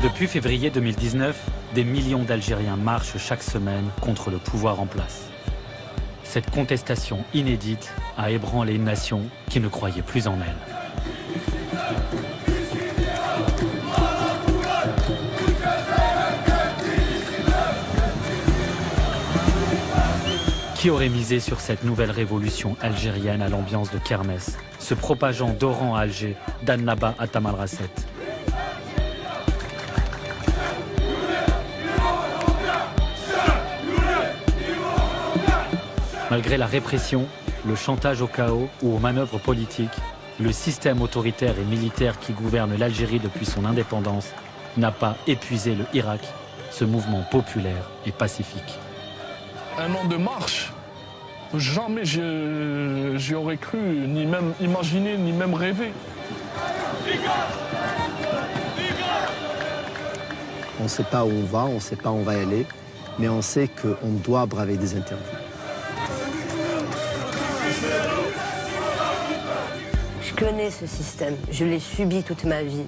Depuis février 2019, des millions d'Algériens marchent chaque semaine contre le pouvoir en place. Cette contestation inédite a ébranlé une nation qui ne croyait plus en elle. Qui aurait misé sur cette nouvelle révolution algérienne à l'ambiance de kermesse, se propageant d'Oran à Alger, d'Annaba à Tamanrasset? Malgré la répression, le chantage au chaos ou aux manœuvres politiques, le système autoritaire et militaire qui gouverne l'Algérie depuis son indépendance n'a pas épuisé le Irak, ce mouvement populaire et pacifique. Un an de marche, jamais j'y aurais cru, ni même imaginé, ni même rêvé. On ne sait pas où on va, on ne sait pas où on va aller, mais on sait qu'on doit braver des interdits. Je connais ce système, je l'ai subi toute ma vie.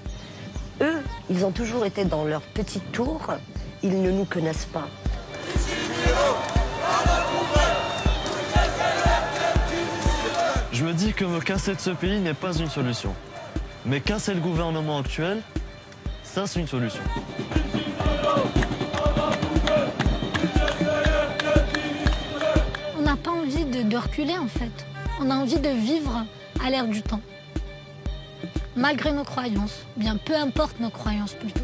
Eux, ils ont toujours été dans leur petite tour, ils ne nous connaissent pas. Je me dis que me casser de ce pays n'est pas une solution. Mais casser le gouvernement actuel, ça c'est une solution. On n'a pas envie de reculer en fait. On a envie de vivre à l'ère du temps. Malgré nos croyances, bien peu importe nos croyances plutôt.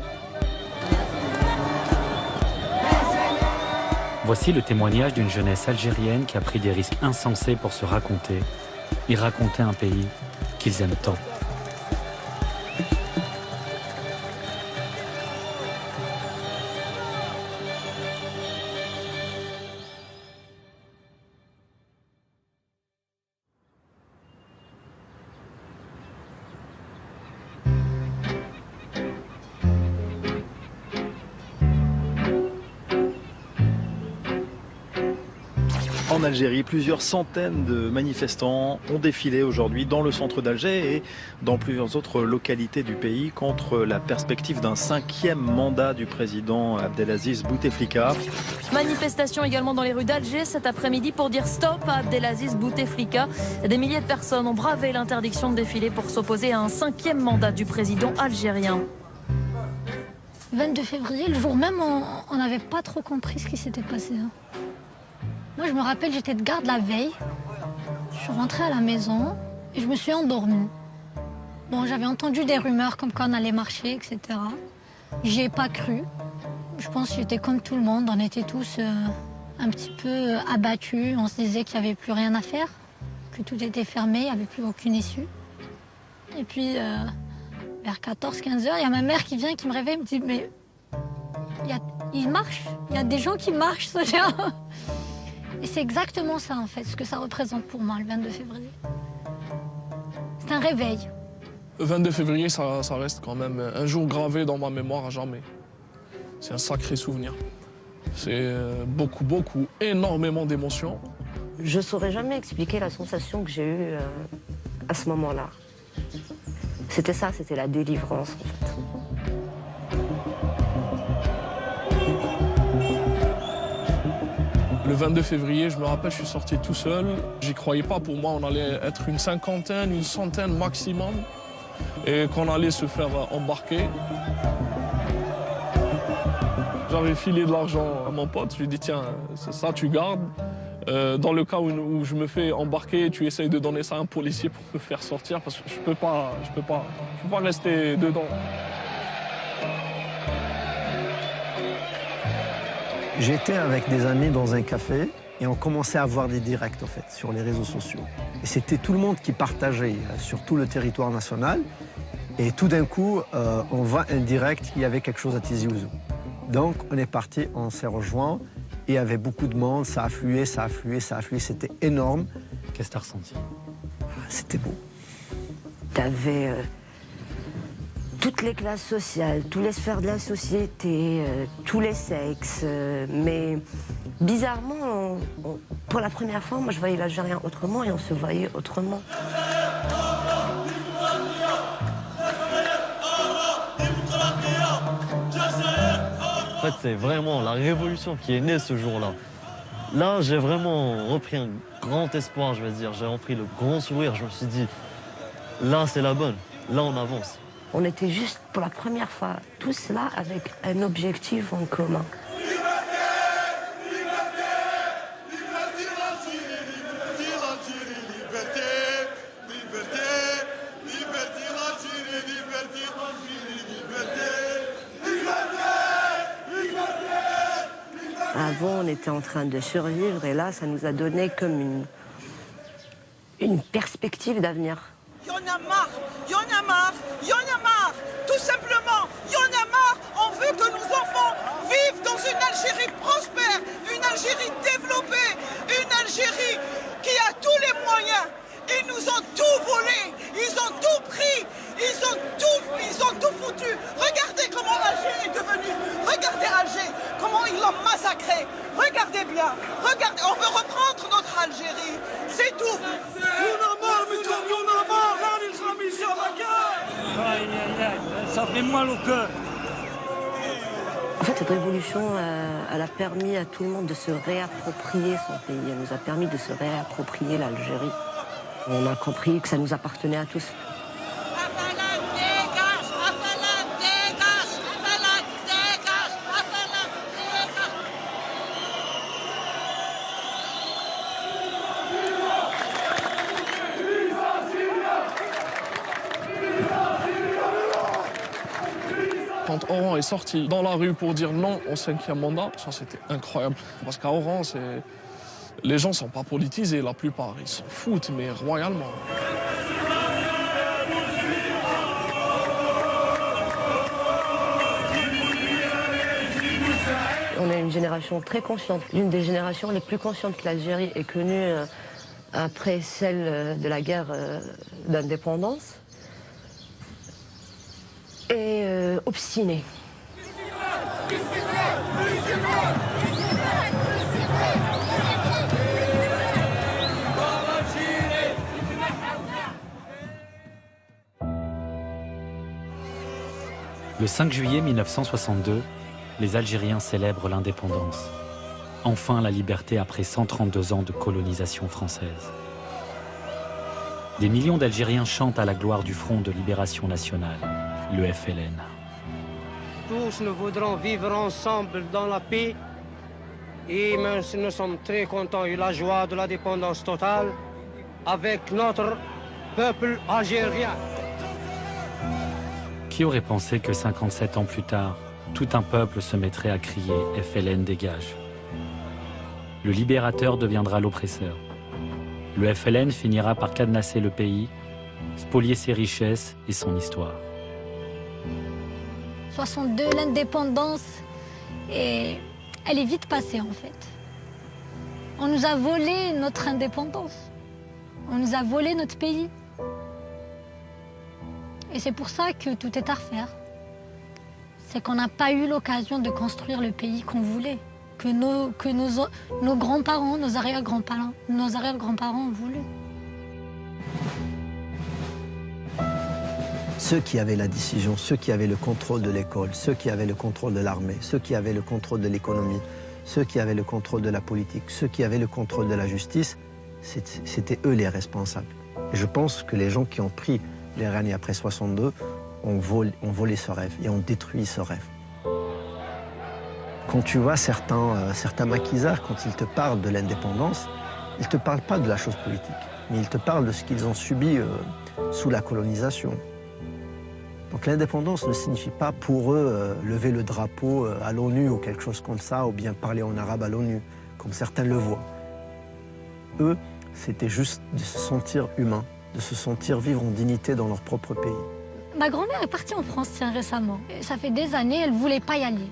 Voici le témoignage d'une jeunesse algérienne qui a pris des risques insensés pour se raconter et raconter un pays qu'ils aiment tant. En Algérie, plusieurs centaines de manifestants ont défilé aujourd'hui dans le centre d'Alger et dans plusieurs autres localités du pays contre la perspective d'un 5e mandat du président Abdelaziz Bouteflika. Manifestation également dans les rues d'Alger cet après-midi pour dire stop à Abdelaziz Bouteflika. Des milliers de personnes ont bravé l'interdiction de défiler pour s'opposer à un 5e mandat du président algérien. 22 février, le jour même, on n'avait pas trop compris ce qui s'était passé. Moi, je me rappelle, j'étais de garde la veille. Je suis rentrée à la maison et je me suis endormie. Bon, j'avais entendu des rumeurs comme quoi on allait marcher, etc. J'y ai pas cru. Je pense que j'étais comme tout le monde. On était tous un petit peu abattus. On se disait qu'il n'y avait plus rien à faire, que tout était fermé, il n'y avait plus aucune issue. Et puis, vers 14-15 heures, il y a ma mère qui vient, qui me réveille, me dit « Mais il marche, il y a des gens qui marchent, Sonia !» Et c'est exactement ça, en fait, ce que ça représente pour moi, le 22 février. C'est un réveil. Le 22 février, ça reste quand même un jour gravé dans ma mémoire à jamais. C'est un sacré souvenir. C'est beaucoup, énormément d'émotions. Je ne saurais jamais expliquer la sensation que j'ai eue à ce moment-là. C'était ça, c'était la délivrance, en fait. Le 22 février, je me rappelle, je suis sorti tout seul. J'y croyais pas. Pour moi, on allait être une cinquantaine, une centaine maximum. Et qu'on allait se faire embarquer. J'avais filé de l'argent à mon pote. Je lui ai dit, tiens, ça, tu gardes. Dans le cas où je me fais embarquer, tu essayes de donner ça à un policier pour me faire sortir. Parce que je peux pas rester dedans. J'étais avec des amis dans un café et on commençait à avoir des directs en fait, sur les réseaux sociaux. Et c'était tout le monde qui partageait sur tout le territoire national. Et tout d'un coup, on voit un direct, il y avait quelque chose à Tizi Ouzou. Donc on est parti, on s'est rejoints et il y avait beaucoup de monde, ça affluait, c'était énorme. Qu'est-ce que tu as ressenti? C'était beau. T'avais toutes les classes sociales, toutes les sphères de la société, tous les sexes, mais bizarrement, pour la première fois, moi je voyais l'Algérien autrement et on se voyait autrement. En fait, c'est vraiment la révolution qui est née ce jour-là. Là, j'ai vraiment repris un grand espoir, je vais dire. J'ai repris le grand sourire. Je me suis dit, là, c'est la bonne. Là, on avance. On était juste pour la première fois tous là avec un objectif en commun. Avant, on était en train de survivre et là, ça nous a donné comme une perspective d'avenir. Il y en a marre, il y en a marre, il y en a marre, tout simplement, il y en a marre. On veut que nos enfants vivent dans une Algérie prospère, une Algérie développée, une Algérie qui a tous les moyens. Ils nous ont tout volé, ils ont tout pris, ils ont tout foutu. Regardez comment Alger est devenu, regardez Alger, comment ils l'ont massacré. Regardez bien, regardez, on veut reprendre notre Algérie, c'est tout. Ça fait mal au cœur. En fait, cette révolution, elle a permis à tout le monde de se réapproprier son pays. Elle nous a permis de se réapproprier l'Algérie. On a compris que ça nous appartenait à tous. Quand Oran est sorti dans la rue pour dire non au 5e mandat, ça c'était incroyable. Parce qu'à Oran, les gens ne sont pas politisés, la plupart. Ils s'en foutent, mais royalement. On est une génération très consciente, l'une des générations les plus conscientes que l'Algérie ait connue après celle de la guerre d'indépendance. Et obstinée. Le 5 juillet 1962, les Algériens célèbrent l'indépendance. Enfin la liberté après 132 ans de colonisation française. Des millions d'Algériens chantent à la gloire du Front de Libération Nationale, le FLN. Tous nous voudrons vivre ensemble dans la paix et même si nous sommes très contents et la joie de l'indépendance totale avec notre peuple algérien. Qui aurait pensé que 57 ans plus tard, tout un peuple se mettrait à crier « FLN dégage ». Le libérateur deviendra l'oppresseur. Le FLN finira par cadenasser le pays, spolier ses richesses et son histoire. 62, l'indépendance, et elle est vite passée en fait. On nous a volé notre indépendance. On nous a volé notre pays. Et c'est pour ça que tout est à refaire. C'est qu'on n'a pas eu l'occasion de construire le pays qu'on voulait, que nos grands-parents, nos arrière-grands-parents ont voulu. Ceux qui avaient la décision, ceux qui avaient le contrôle de l'école, ceux qui avaient le contrôle de l'armée, ceux qui avaient le contrôle de l'économie, ceux qui avaient le contrôle de la politique, ceux qui avaient le contrôle de la justice, c'était eux les responsables. Et je pense que les gens qui ont pris les rênes après 62 ont volé ce rêve et ont détruit ce rêve. Quand tu vois certains maquisards, quand ils te parlent de l'indépendance, ils ne te parlent pas de la chose politique, mais ils te parlent de ce qu'ils ont subi sous la colonisation. Donc l'indépendance ne signifie pas pour eux lever le drapeau à l'ONU ou quelque chose comme ça, ou bien parler en arabe à l'ONU, comme certains le voient. Eux, c'était juste de se sentir humain, de se sentir vivre en dignité dans leur propre pays. Ma grand-mère est partie en France récemment. Et ça fait des années, elle ne voulait pas y aller.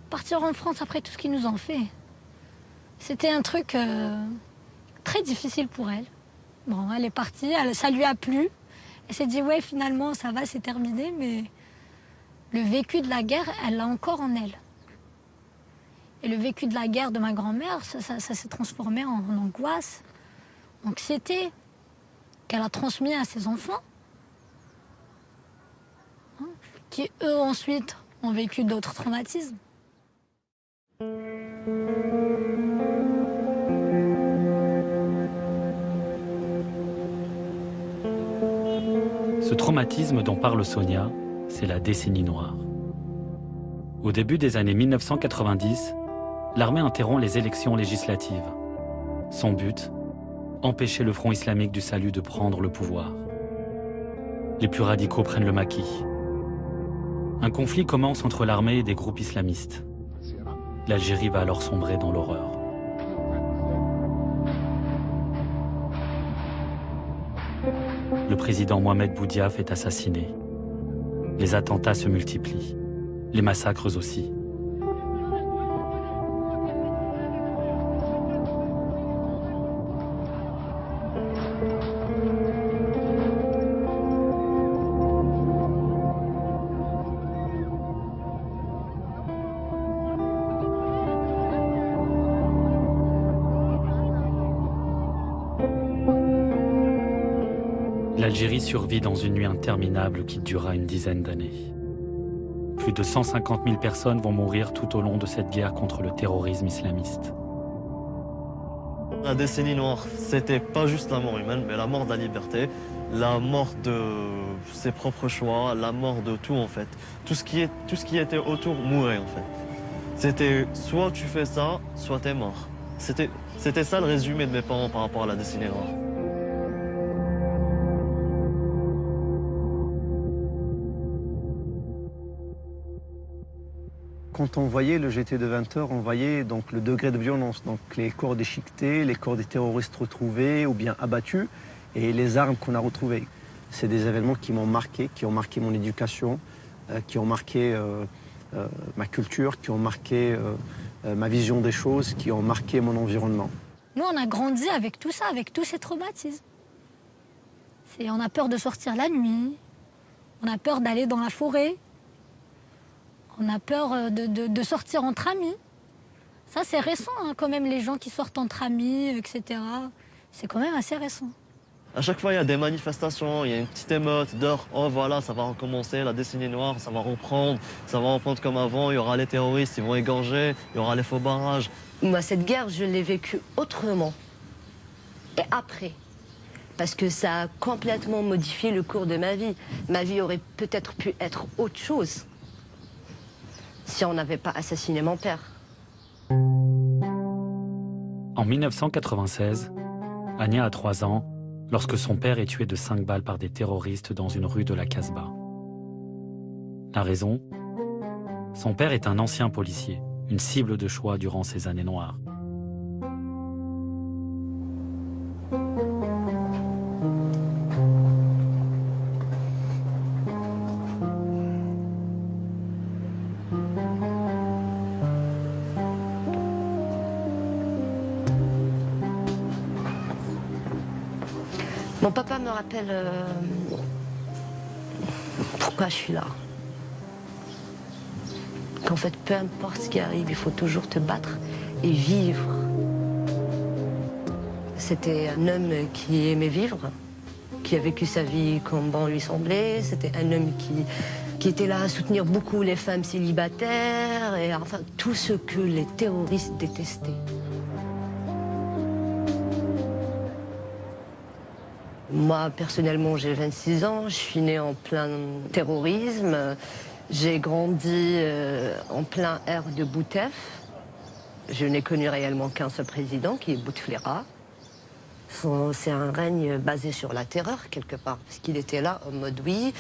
Partir en France après tout ce qu'ils nous ont fait, c'était un truc très difficile pour elle. Bon, elle est partie, ça lui a plu. Elle s'est dit, ouais, finalement, ça va, c'est terminé, mais le vécu de la guerre, elle l'a encore en elle. Et le vécu de la guerre de ma grand-mère, ça s'est transformé en angoisse, anxiété, qu'elle a transmis à ses enfants, hein, qui, eux, ensuite, ont vécu d'autres traumatismes. Ce traumatisme dont parle Sonia, c'est la décennie noire. Au début des années 1990, l'armée interrompt les élections législatives. Son but, empêcher le Front islamique du salut de prendre le pouvoir. Les plus radicaux prennent le maquis. Un conflit commence entre l'armée et des groupes islamistes. L'Algérie va alors sombrer dans l'horreur. Le président Mohamed Boudiaf est assassiné. Les attentats se multiplient, les massacres aussi. L'Algérie survit dans une nuit interminable qui durera une dizaine d'années. Plus de 150 000 personnes vont mourir tout au long de cette guerre contre le terrorisme islamiste. La décennie noire, c'était pas juste la mort humaine, mais la mort de la liberté, la mort de ses propres choix, la mort de tout en fait. Tout ce qui était autour mourait en fait. C'était soit tu fais ça, soit t'es mort. C'était ça le résumé de mes parents par rapport à la décennie noire. Quand on voyait le GT de 20 heures, on voyait donc le degré de violence, donc les corps déchiquetés, les corps des terroristes retrouvés ou bien abattus et les armes qu'on a retrouvées. C'est des événements qui m'ont marqué, qui ont marqué mon éducation, qui ont marqué ma culture, qui ont marqué ma vision des choses, qui ont marqué mon environnement. Nous, on a grandi avec tout ça, avec tous ces traumatismes. On a peur de sortir la nuit, on a peur d'aller dans la forêt. On a peur de sortir entre amis. Ça, c'est récent, hein, quand même, les gens qui sortent entre amis, etc. C'est quand même assez récent. À chaque fois, il y a des manifestations, il y a une petite émeute d'heure. Oh voilà, ça va recommencer, la décennie noire, ça va reprendre comme avant. Il y aura les terroristes, ils vont égorger, il y aura les faux barrages. Moi, cette guerre, je l'ai vécue autrement. Et après. Parce que ça a complètement modifié le cours de ma vie. Ma vie aurait peut-être pu être autre chose si on n'avait pas assassiné mon père. En 1996, Ania a 3 ans lorsque son père est tué de 5 balles par des terroristes dans une rue de la Casbah. La raison ? Son père est un ancien policier, une cible de choix durant ces années noires. Mon papa me rappelle pourquoi je suis là. Qu'en fait, peu importe ce qui arrive, il faut toujours te battre et vivre. C'était un homme qui aimait vivre, qui a vécu sa vie comme bon lui semblait. C'était un homme qui était là à soutenir beaucoup les femmes célibataires et enfin tout ce que les terroristes détestaient. Moi, personnellement, j'ai 26 ans, je suis née en plein terrorisme. J'ai grandi en plein air de Boutef. Je n'ai connu réellement qu'un seul président, qui est Bouteflika. C'est un règne basé sur la terreur, quelque part, parce qu'il était là en mode oui,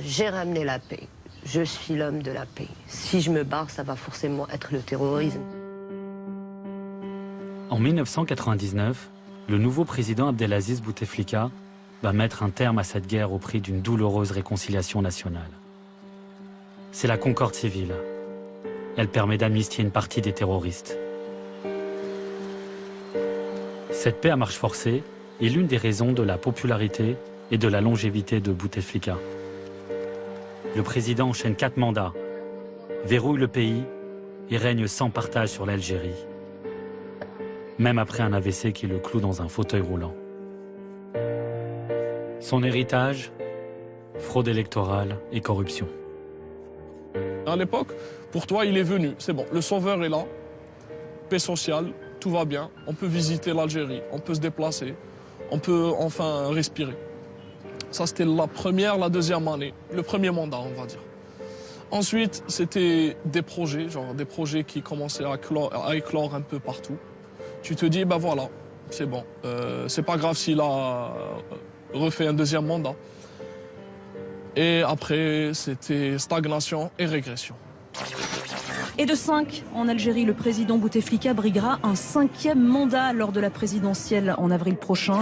j'ai ramené la paix. Je suis l'homme de la paix. Si je me barre, ça va forcément être le terrorisme. En 1999, le nouveau président Abdelaziz Bouteflika va mettre un terme à cette guerre au prix d'une douloureuse réconciliation nationale. C'est la concorde civile. Elle permet d'amnistier une partie des terroristes. Cette paix à marche forcée est l'une des raisons de la popularité et de la longévité de Bouteflika. Le président enchaîne 4 mandats, verrouille le pays et règne sans partage sur l'Algérie, même après un AVC qui le cloue dans un fauteuil roulant. Son héritage, fraude électorale et corruption. À l'époque, pour toi, il est venu. C'est bon, le sauveur est là, paix sociale, tout va bien. On peut visiter l'Algérie, on peut se déplacer, on peut enfin respirer. Ça, c'était la première, la deuxième année, le premier mandat, on va dire. Ensuite, c'était des projets, genre des projets qui commençaient à éclore un peu partout. Tu te dis, ben voilà, c'est bon, c'est pas grave s'il a refait un deuxième mandat. Et après, c'était stagnation et régression. Et de 5, en Algérie, le président Bouteflika briguera un 5e mandat lors de la présidentielle en avril prochain.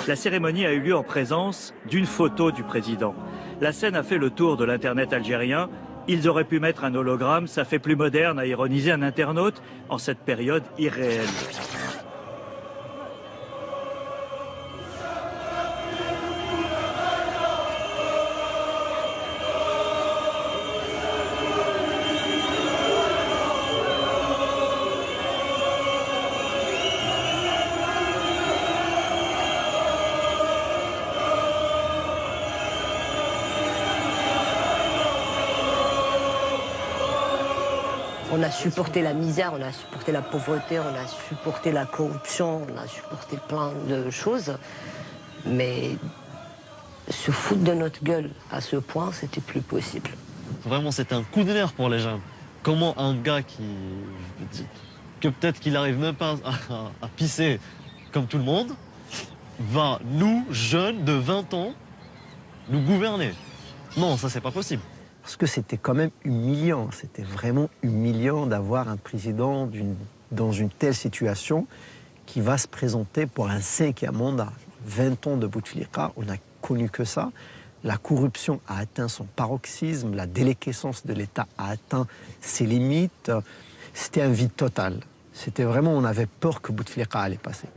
La cérémonie a eu lieu en présence d'une photo du président. La scène a fait le tour de l'Internet algérien. Ils auraient pu mettre un hologramme, ça fait plus moderne, a ironisé un internaute en cette période irréelle. On a supporté la misère, on a supporté la pauvreté, on a supporté la corruption, on a supporté plein de choses. Mais se foutre de notre gueule à ce point, c'était plus possible. Vraiment, c'était un coup de nerf pour les jeunes. Comment un gars que peut-être qu'il n'arrive même pas à pisser comme tout le monde, va, nous, jeunes de 20 ans, nous gouverner? Non, ça, c'est pas possible. Parce que c'était quand même humiliant, c'était vraiment humiliant d'avoir un président dans une telle situation qui va se présenter pour un 5e mandat. 20 ans de Bouteflika, on n'a connu que ça. La corruption a atteint son paroxysme, la déliquescence de l'État a atteint ses limites. C'était un vide total. C'était vraiment, on avait peur que Bouteflika allait passer.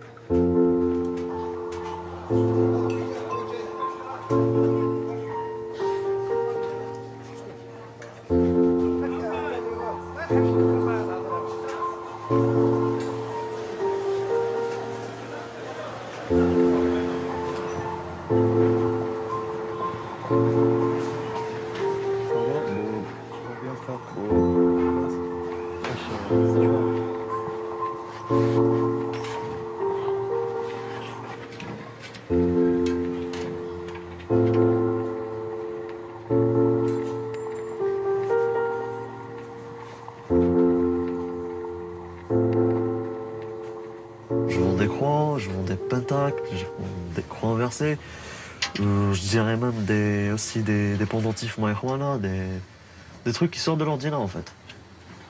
Je vends des pentacles, je vends des croix inversées. Je dirais même aussi des pendentifs marijuana, des trucs qui sortent de l'ordinaire en fait.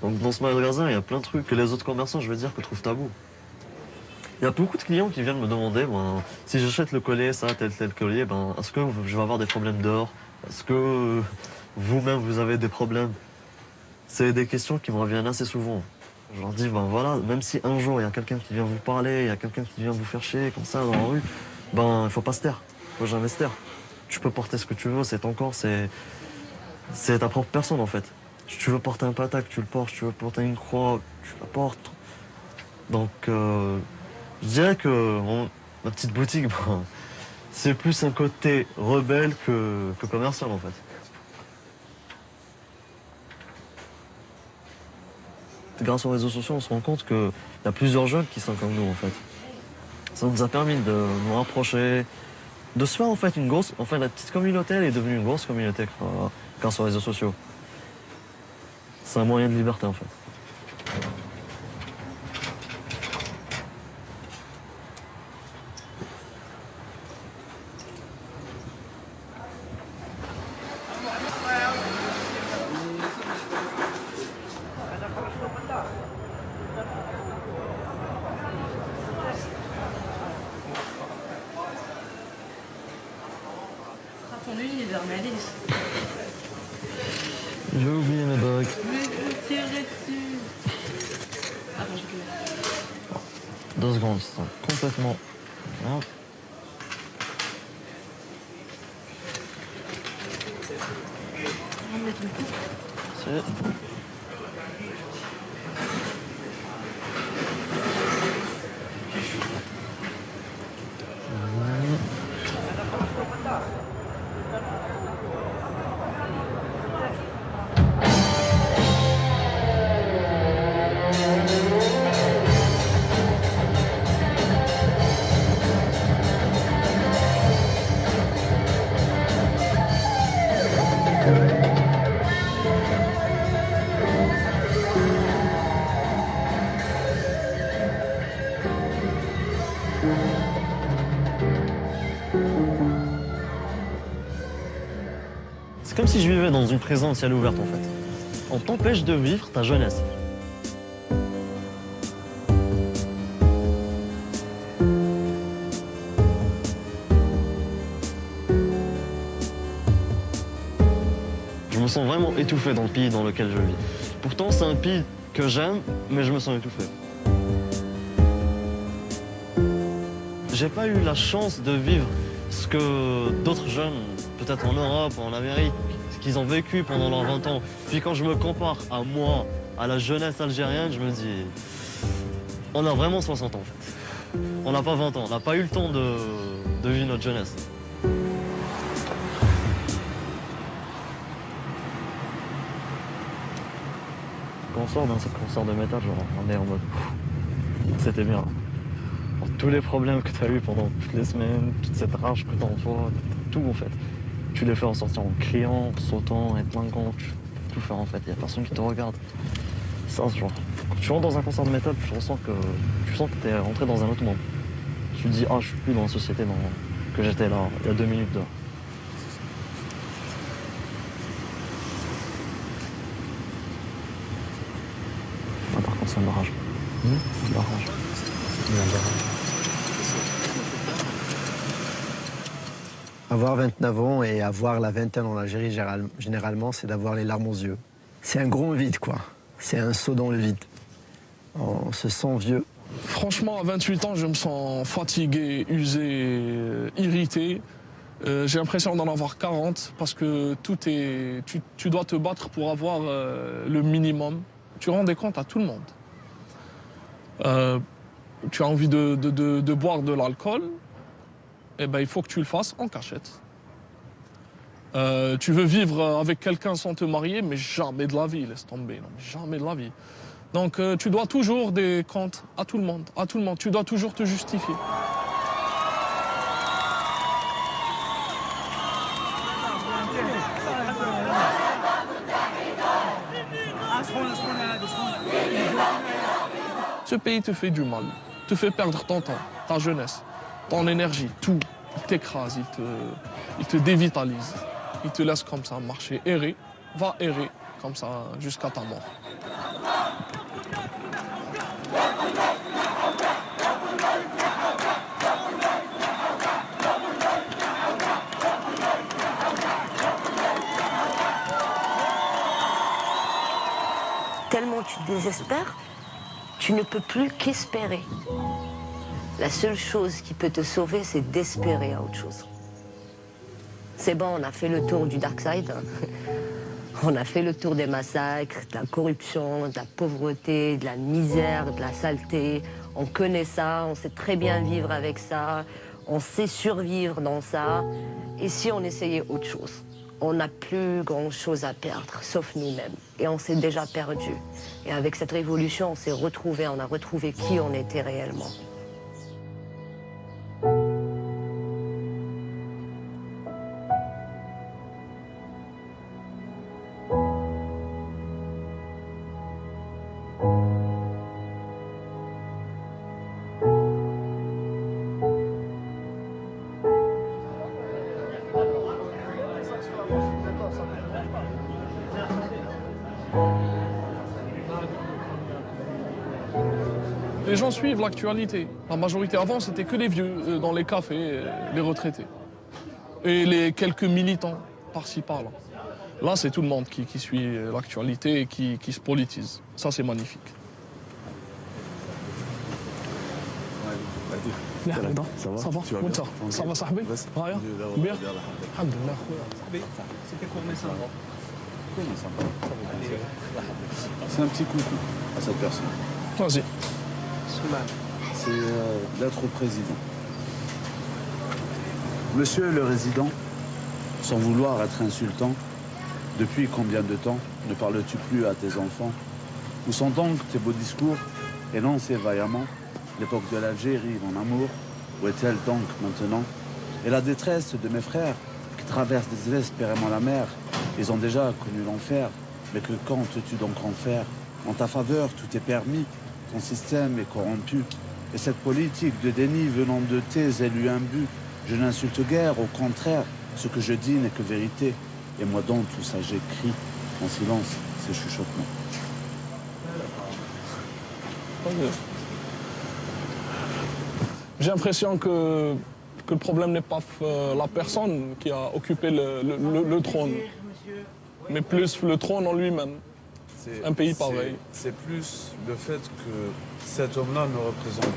Donc dans ce magasin, il y a plein de trucs que les autres commerçants, je veux dire, que trouvent tabou. Il y a beaucoup de clients qui viennent me demander, si j'achète le collier, ça, tel collier, est-ce que je vais avoir des problèmes d'or? Est-ce que vous-même, vous avez des problèmes? C'est des questions qui me reviennent assez souvent. Je leur dis, voilà, même si un jour il y a quelqu'un qui vient vous parler, il y a quelqu'un qui vient vous faire chier comme ça dans la rue, il faut pas se taire, il faut jamais se taire. Tu peux porter ce que tu veux, c'est ton corps, c'est ta propre personne en fait. Si tu veux porter un patac, tu le portes, si tu veux porter une croix, tu la portes. Donc je dirais que ma petite boutique, c'est plus un côté rebelle que commercial en fait. Grâce aux réseaux sociaux, on se rend compte qu'il y a plusieurs jeunes qui sont comme nous, en fait. Ça nous a permis de nous rapprocher, de se faire, en fait, la petite communauté, elle est devenue une grosse communauté grâce aux réseaux sociaux. C'est un moyen de liberté, en fait. J'ai oublié mes bagues. Mais je tirerai dessus. Attends, je 2 secondes, ils sont complètement... Hop. On va mettre le coup. C'est... C'est comme si je vivais dans une prison ciel ouvert en fait. On t'empêche de vivre ta jeunesse. Je me sens vraiment étouffé dans le pays dans lequel je vis. Pourtant, c'est un pays que j'aime, mais je me sens étouffé. J'ai pas eu la chance de vivre ce que d'autres jeunes, peut-être en Europe ou en Amérique, ce qu'ils ont vécu pendant leurs 20 ans. Puis quand je me compare à moi, à la jeunesse algérienne, je me dis, on a vraiment 60 ans en fait. On n'a pas 20 ans, on n'a pas eu le temps de vivre notre jeunesse. Quand on sort d'un concert de métal, genre, on est en mode, c'était bien. Tous les problèmes que tu as eu pendant toutes les semaines, toute cette rage que tu as en toi, tout en fait. Tu les fais en sortir en criant, en sautant, en plingant, tu peux tout faire en fait. Il n'y a personne qui te regarde. Ça, c'est genre, quand tu rentres dans un concert de métal, tu sens que tu es rentré dans un autre monde. Tu te dis, ah, je suis plus dans la société que j'étais là, il y a 2 minutes dehors. Ah, par contre, c'est un barrage. C'est un barrage. Avoir 29 ans et avoir la vingtaine en Algérie, généralement, c'est d'avoir les larmes aux yeux. C'est un grand vide, quoi. C'est un saut dans le vide. On se sent vieux. Franchement, à 28 ans, je me sens fatigué, usé, irrité. J'ai l'impression d'en avoir 40 parce que tu dois te battre pour avoir le minimum. Tu rends des comptes à tout le monde. Tu as envie de boire de l'alcool, eh ben, il faut que tu le fasses en cachette. Tu veux vivre avec quelqu'un sans te marier, mais jamais de la vie, laisse tomber, non, jamais de la vie. Donc tu dois toujours des comptes à tout le monde, tu dois toujours te justifier. Ce pays te fait du mal, te fait perdre ton temps, ta jeunesse, ton énergie, tout. Il t'écrase, il te dévitalise. Il te laisse comme ça marcher, errer, va errer comme ça jusqu'à ta mort. Tellement tu te désespères, tu ne peux plus qu'espérer. La seule chose qui peut te sauver, c'est d'espérer à autre chose. C'est bon, on a fait le tour du dark side. On a fait le tour des massacres, de la corruption, de la pauvreté, de la misère, de la saleté. On connaît ça, on sait très bien vivre avec ça, on sait survivre dans ça. Et si on essayait autre chose? On n'a plus grand-chose à perdre, sauf nous-mêmes. Et on s'est déjà perdu. Et avec cette révolution, on s'est retrouvés, on a retrouvé qui on était réellement. Les gens suivent l'actualité. La majorité avant, c'était que les vieux dans les cafés, les retraités. Et les quelques militants par-ci, par-là. Là, c'est tout le monde qui suit l'actualité et qui se politise. Ça, c'est magnifique. Ça va? Ça va? Ça va, Sahbi? Raya? Bien? Alhamdulillah. C'était combien ça? C'est un petit coucou à cette personne. Vas-y. C'est d'être au président. Monsieur le résident, sans vouloir être insultant, depuis combien de temps ne parles-tu plus à tes enfants? Où sont donc tes beaux discours énoncés vaillamment? L'époque de l'Algérie, mon amour, où est-elle donc maintenant? Et la détresse de mes frères qui traversent désespérément la mer, ils ont déjà connu l'enfer, mais que comptes-tu donc en faire? En ta faveur, tout est permis, ton système est corrompu. Et cette politique de déni venant de tes élus imbus, je n'insulte guère, au contraire, ce que je dis n'est que vérité. Et moi dans tout ça, j'écris en silence ces chuchotements. J'ai l'impression que le problème n'est pas la personne qui a occupé le trône, mais plus le trône en lui-même. Un pays pareil. C'est plus le fait que cet homme-là ne représente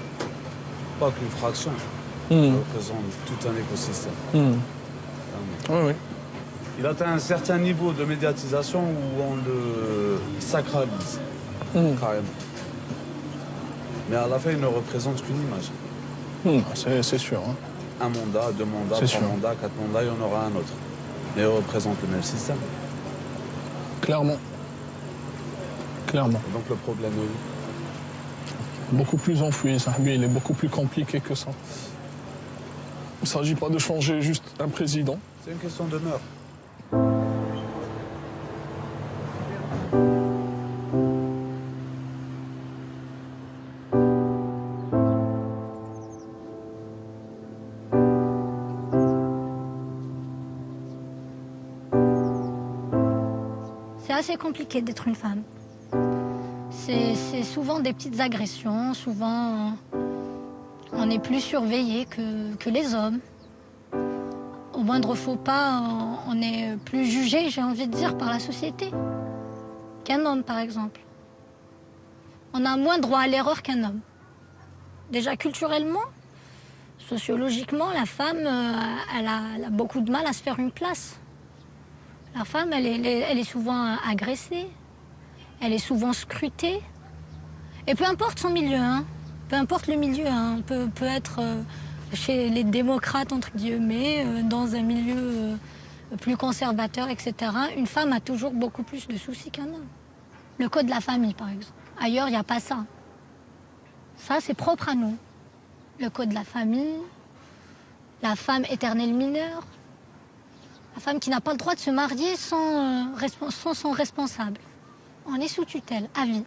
pas qu'une fraction, il représente tout un écosystème. Oui, oui. Il atteint un certain niveau de médiatisation où on le sacralise, carrément. Mais à la fin, il ne représente qu'une image. C'est sûr. Hein. Un mandat, 2 mandats, 3 mandats, 4 mandats, il y en aura un autre. Mais il représente le même système. Clairement. Clairement. Et donc le problème est beaucoup plus enfoui, Sahbi, il est beaucoup plus compliqué que ça. Il ne s'agit pas de changer juste un président. C'est une question de mœurs. C'est assez compliqué d'être une femme. C'est souvent des petites agressions, souvent on est plus surveillé que les hommes. Au moindre faux pas, on est plus jugé, j'ai envie de dire, par la société qu'un homme, par exemple. On a moins droit à l'erreur qu'un homme. Déjà culturellement, sociologiquement, la femme, elle a beaucoup de mal à se faire une place. La femme, elle est souvent agressée, elle est souvent scrutée. Et peu importe son milieu, hein, peu importe le milieu, hein, peut être chez les démocrates, entre guillemets, dans un milieu plus conservateur, etc. Une femme a toujours beaucoup plus de soucis qu'un homme. Le code de la famille, par exemple. Ailleurs, il n'y a pas ça. Ça, c'est propre à nous. Le code de la famille, la femme éternelle mineure, la femme qui n'a pas le droit de se marier sans son responsable. On est sous tutelle, à vie.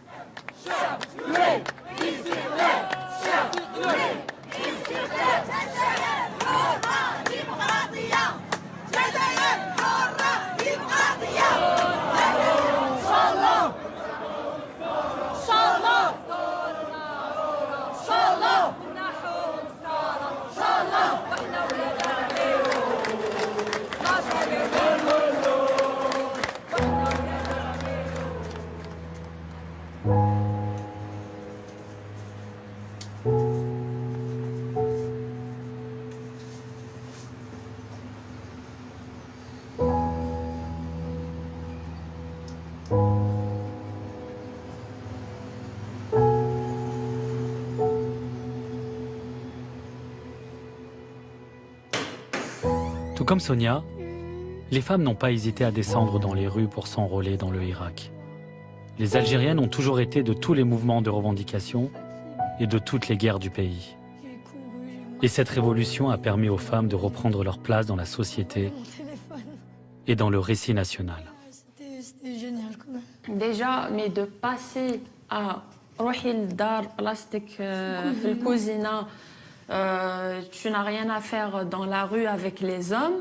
Tout comme Sonia, les femmes n'ont pas hésité à descendre dans les rues pour s'enrôler dans le Irak. Les Algériennes ont toujours été de tous les mouvements de revendication et de toutes les guerres du pays. Et cette révolution a permis aux femmes de reprendre leur place dans la société et dans le récit national. C'était génial quand même. Déjà, mais de passer à Rohil Dar, plastique, fil cousina, tu n'as rien à faire dans la rue avec les hommes,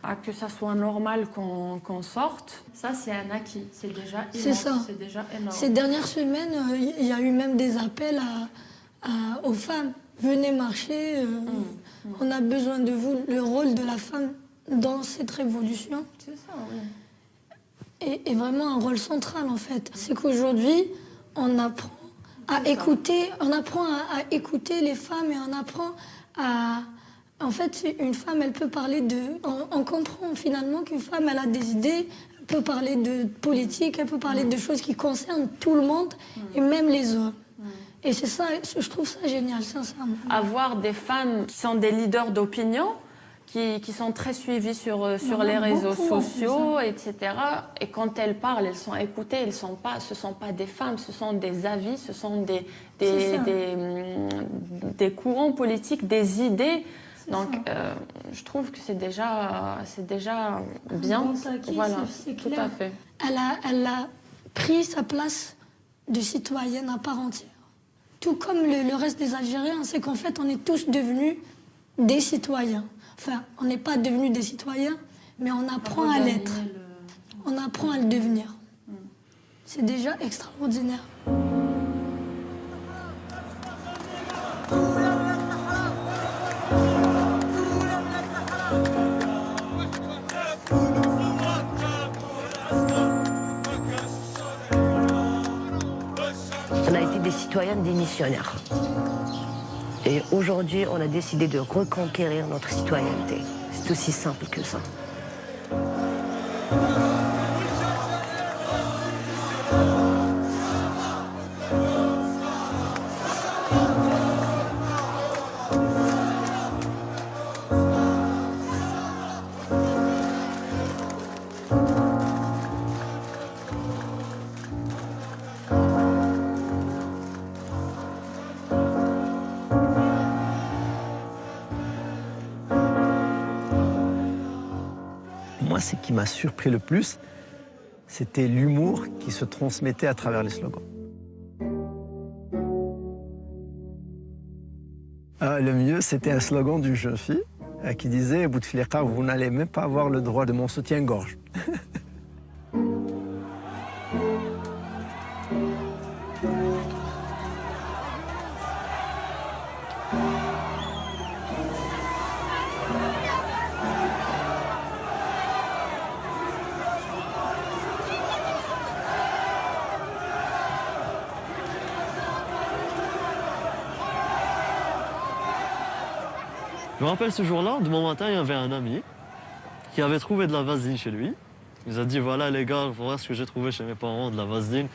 à que ça soit normal qu'on sorte, ça c'est un acquis, c'est déjà énorme. C'est ça. C'est déjà énorme. Ces dernières semaines, il y a eu même des appels aux femmes. Venez marcher, on a besoin de vous. Le rôle de la femme dans cette révolution. C'est ça, oui. Et vraiment un rôle central en fait. C'est qu'aujourd'hui, on apprend à écouter, les femmes et on apprend à... En fait, une femme, elle peut parler de... On comprend finalement qu'une femme, elle a des idées, elle peut parler de politique, elle peut parler de choses qui concernent tout le monde et même les hommes. Et c'est ça, je trouve ça génial, sincèrement. Avoir des femmes qui sont des leaders d'opinion, qui sont très suivies sur les réseaux sociaux, etc. Et quand elles parlent, elles sont écoutées. Ce ne sont pas des femmes, ce sont des avis, ce sont des courants politiques, des idées. Donc, je trouve que c'est déjà bien. Voilà, tout à fait. Elle a pris sa place de citoyenne à part entière. Tout comme le reste des Algériens, c'est qu'en fait, on est tous devenus des citoyens. Enfin, on n'est pas devenus des citoyens, Mais on apprend à l'être. On apprend à le devenir. C'est déjà extraordinaire. On a été des citoyennes, des missionnaires. Et aujourd'hui, on a décidé de reconquérir notre citoyenneté. C'est aussi simple que ça. Moi, ce qui m'a surpris le plus, c'était l'humour qui se transmettait à travers les slogans. Le mieux, c'était un slogan d'une jeune fille qui disait « Bouteflika, vous n'allez même pas avoir le droit de mon soutien-gorge ». Je me rappelle ce jour-là, de bon matin, il y avait un ami qui avait trouvé de la vaseline chez lui. Il nous a dit, voilà les gars, voilà ce que j'ai trouvé chez mes parents, de la vaseline.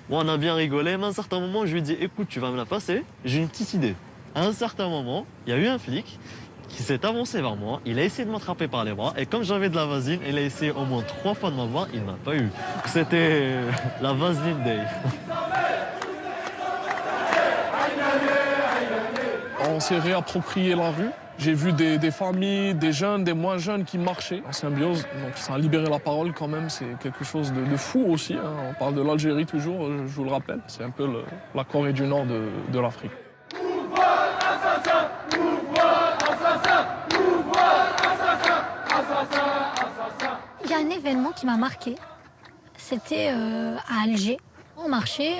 Moi, on a bien rigolé, mais à un certain moment, je lui ai dit, écoute, tu vas me la passer, j'ai une petite idée. À un certain moment, il y a eu un flic qui s'est avancé vers moi, il a essayé de m'attraper par les bras, et comme j'avais de la vaseline, il a essayé au moins 3 fois de m'avoir, il ne m'a pas eu. C'était la vaseline day. On s'est réapproprié la rue. J'ai vu des familles, des jeunes, des moins jeunes qui marchaient en symbiose. Donc ça a libéré la parole quand même, c'est quelque chose de fou aussi. Hein. On parle de l'Algérie toujours, je vous le rappelle. C'est un peu la Corée du Nord de l'Afrique. Il y a un événement qui m'a marqué. C'était à Alger. On marchait,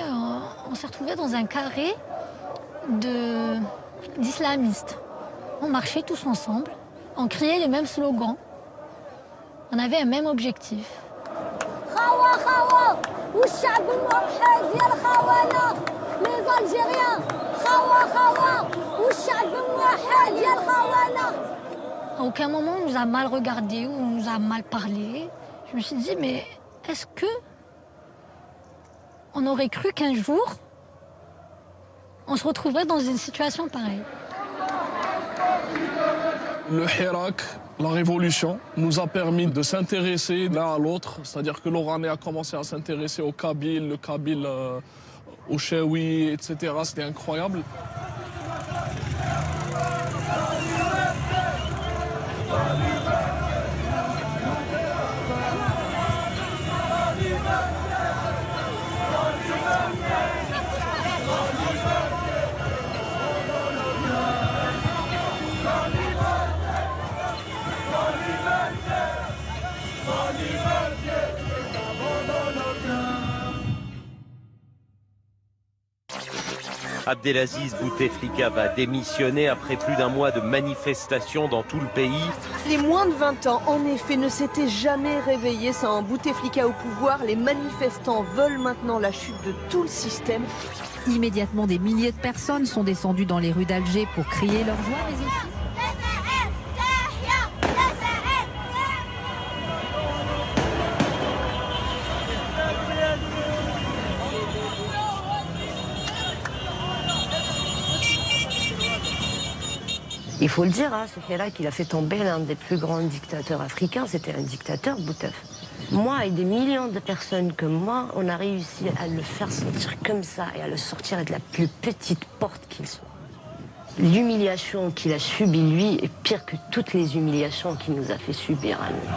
on s'est retrouvés dans un carré d'islamistes. On marchait tous ensemble, on criait les mêmes slogans, on avait un même objectif. Les Algériens, À aucun moment on nous a mal regardés ou on nous a mal parlé. Je me suis dit, mais est-ce que on aurait cru qu'un jour on se retrouverait dans une situation pareille? Le Hirak, la révolution, nous a permis de s'intéresser l'un à l'autre. C'est-à-dire que l'Oranais a commencé à s'intéresser au Kabyle, le Kabyle au Chewi, etc. C'était incroyable. Abdelaziz Bouteflika va démissionner après plus d'un mois de manifestations dans tout le pays. Les moins de 20 ans, en effet, ne s'étaient jamais réveillés sans Bouteflika au pouvoir. Les manifestants veulent maintenant la chute de tout le système. Immédiatement, des milliers de personnes sont descendues dans les rues d'Alger pour crier leur joie, mais aussi... Il faut le dire, hein, ce Hirak, il a fait tomber l'un des plus grands dictateurs africains. C'était un dictateur, Boutef. Moi et des millions de personnes comme moi, on a réussi à le faire sortir comme ça et à le sortir de la plus petite porte qu'il soit. L'humiliation qu'il a subie, lui, est pire que toutes les humiliations qu'il nous a fait subir à nous.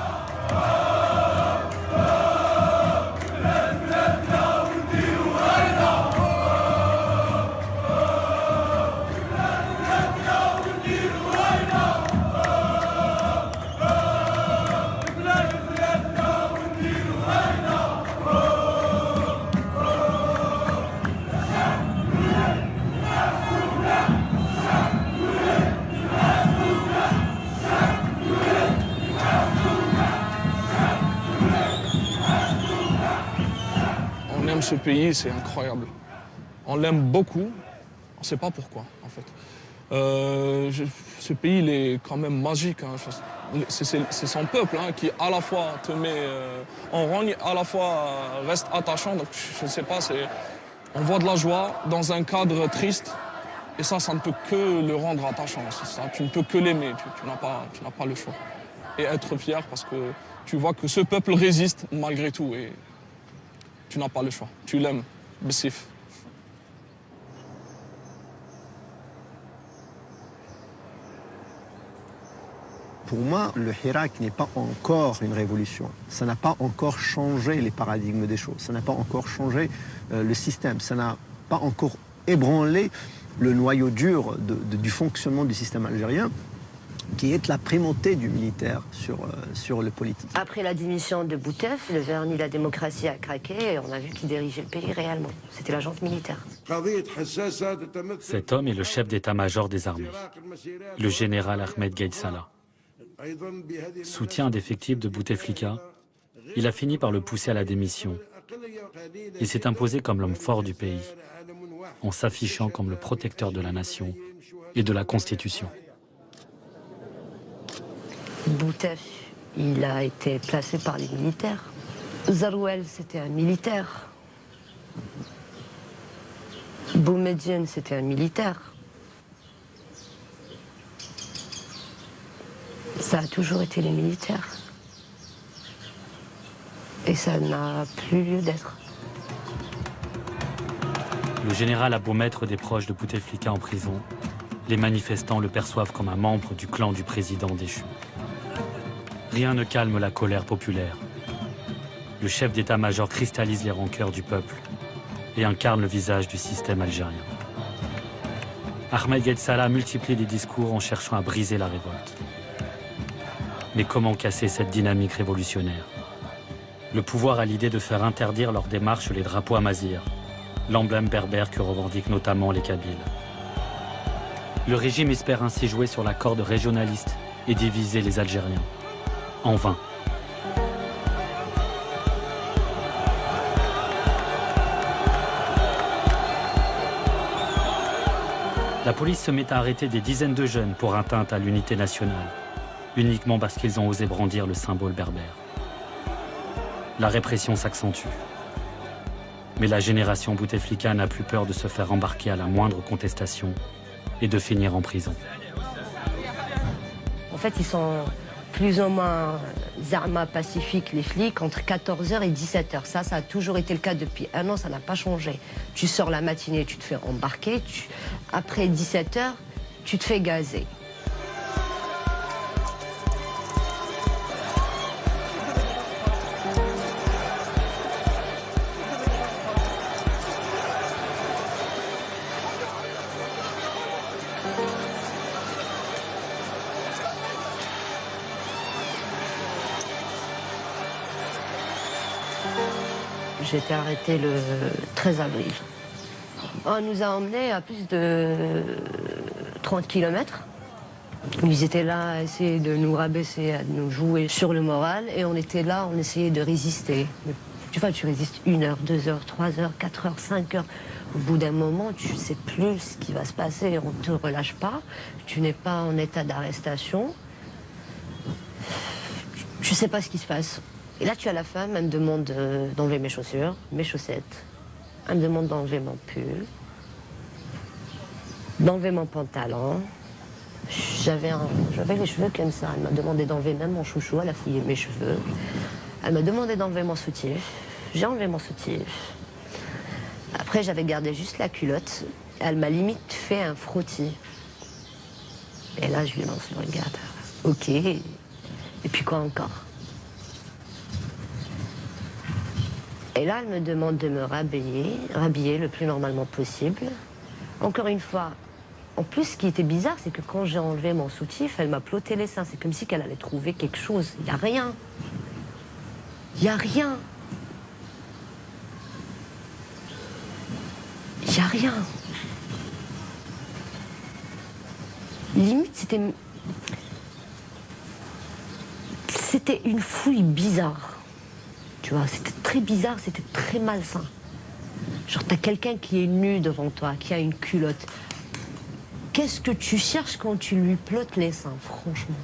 ce pays, c'est incroyable. On l'aime beaucoup, on ne sait pas pourquoi, en fait. Ce pays, il est quand même magique. Hein. C'est son peuple hein, qui, à la fois, te met en rogne, à la fois reste attachant. Donc, je ne sais pas, on voit de la joie dans un cadre triste. Et ça ne peut que le rendre attachant. Ça. Tu ne peux que l'aimer, tu n'as pas le choix. Et être fier parce que tu vois que ce peuple résiste malgré tout. Et tu n'as pas le choix. Tu l'aimes. Bessif. Pour moi, le Hirak n'est pas encore une révolution. Ça n'a pas encore changé les paradigmes des choses. Ça n'a pas encore changé le système. Ça n'a pas encore ébranlé le noyau dur du fonctionnement du système algérien, qui est la primauté du militaire sur le politique. Après la démission de Boutef, le vernis de la démocratie a craqué et on a vu qui dirigeait le pays réellement. C'était la junte militaire. Cet homme est le chef d'état-major des armées, le général Ahmed Gaïd Salah. Soutien d'effectifs de Bouteflika, il a fini par le pousser à la démission et s'est imposé comme l'homme fort du pays, en s'affichant comme le protecteur de la nation et de la Constitution. Boutef, il a été placé par les militaires. Zarouel, c'était un militaire. Boumediene, c'était un militaire. Ça a toujours été les militaires. Et ça n'a plus lieu d'être. Le général a beau mettre des proches de Bouteflika en prison, les manifestants le perçoivent comme un membre du clan du président déchu. Rien ne calme la colère populaire. Le chef d'état-major cristallise les rancœurs du peuple et incarne le visage du système algérien. Ahmed Gaïd Salah multiplie les discours en cherchant à briser la révolte. Mais comment casser cette dynamique révolutionnaire? Le pouvoir a l'idée de faire interdire leurs démarches les drapeaux amazirs, l'emblème berbère que revendiquent notamment les Kabyles. Le régime espère ainsi jouer sur la corde régionaliste et diviser les Algériens. En vain. La police se met à arrêter des dizaines de jeunes pour atteinte à l'unité nationale, uniquement parce qu'ils ont osé brandir le symbole berbère. La répression s'accentue. Mais la génération Bouteflika n'a plus peur de se faire embarquer à la moindre contestation et de finir en prison. En fait, ils sont plus ou moins zarma pacifiques, les flics, entre 14h et 17h. Ça a toujours été le cas depuis un an, ça n'a pas changé. Tu sors la matinée, tu te fais embarquer. Après 17h, tu te fais gazer. J'ai été arrêtée le 13 avril. On nous a emmenés à plus de 30 km. Ils étaient là à essayer de nous rabaisser, à nous jouer sur le moral. Et on était là, on essayait de résister. Tu vois, tu résistes 1 heure, 2 heures, 3 heures, 4 heures, 5 heures. Au bout d'un moment, tu ne sais plus ce qui va se passer. On ne te relâche pas. Tu n'es pas en état d'arrestation. Tu ne sais pas ce qui se passe. Et là, tu as la femme, elle me demande d'enlever mes chaussures, mes chaussettes. Elle me demande d'enlever mon pull, d'enlever mon pantalon. J'avais les cheveux comme ça. Elle m'a demandé d'enlever même mon chouchou, elle a fouillé mes cheveux. Elle m'a demandé d'enlever mon soutif. J'ai enlevé mon soutif. Après, j'avais gardé juste la culotte. Elle m'a limite fait un frottis. Et là, je lui lance le regard. Ok. Et puis quoi encore? Et là, elle me demande de me rhabiller le plus normalement possible. Encore une fois, en plus, ce qui était bizarre, c'est que quand j'ai enlevé mon soutif, elle m'a ploté les seins. C'est comme si qu'elle allait trouver quelque chose. Il n'y a rien. Il n'y a rien. Il n'y a rien. Limite, c'était une fouille bizarre. Tu vois, c'était très bizarre, c'était très malsain. Genre, t'as quelqu'un qui est nu devant toi, qui a une culotte. Qu'est-ce que tu cherches quand tu lui plottes les seins, franchement?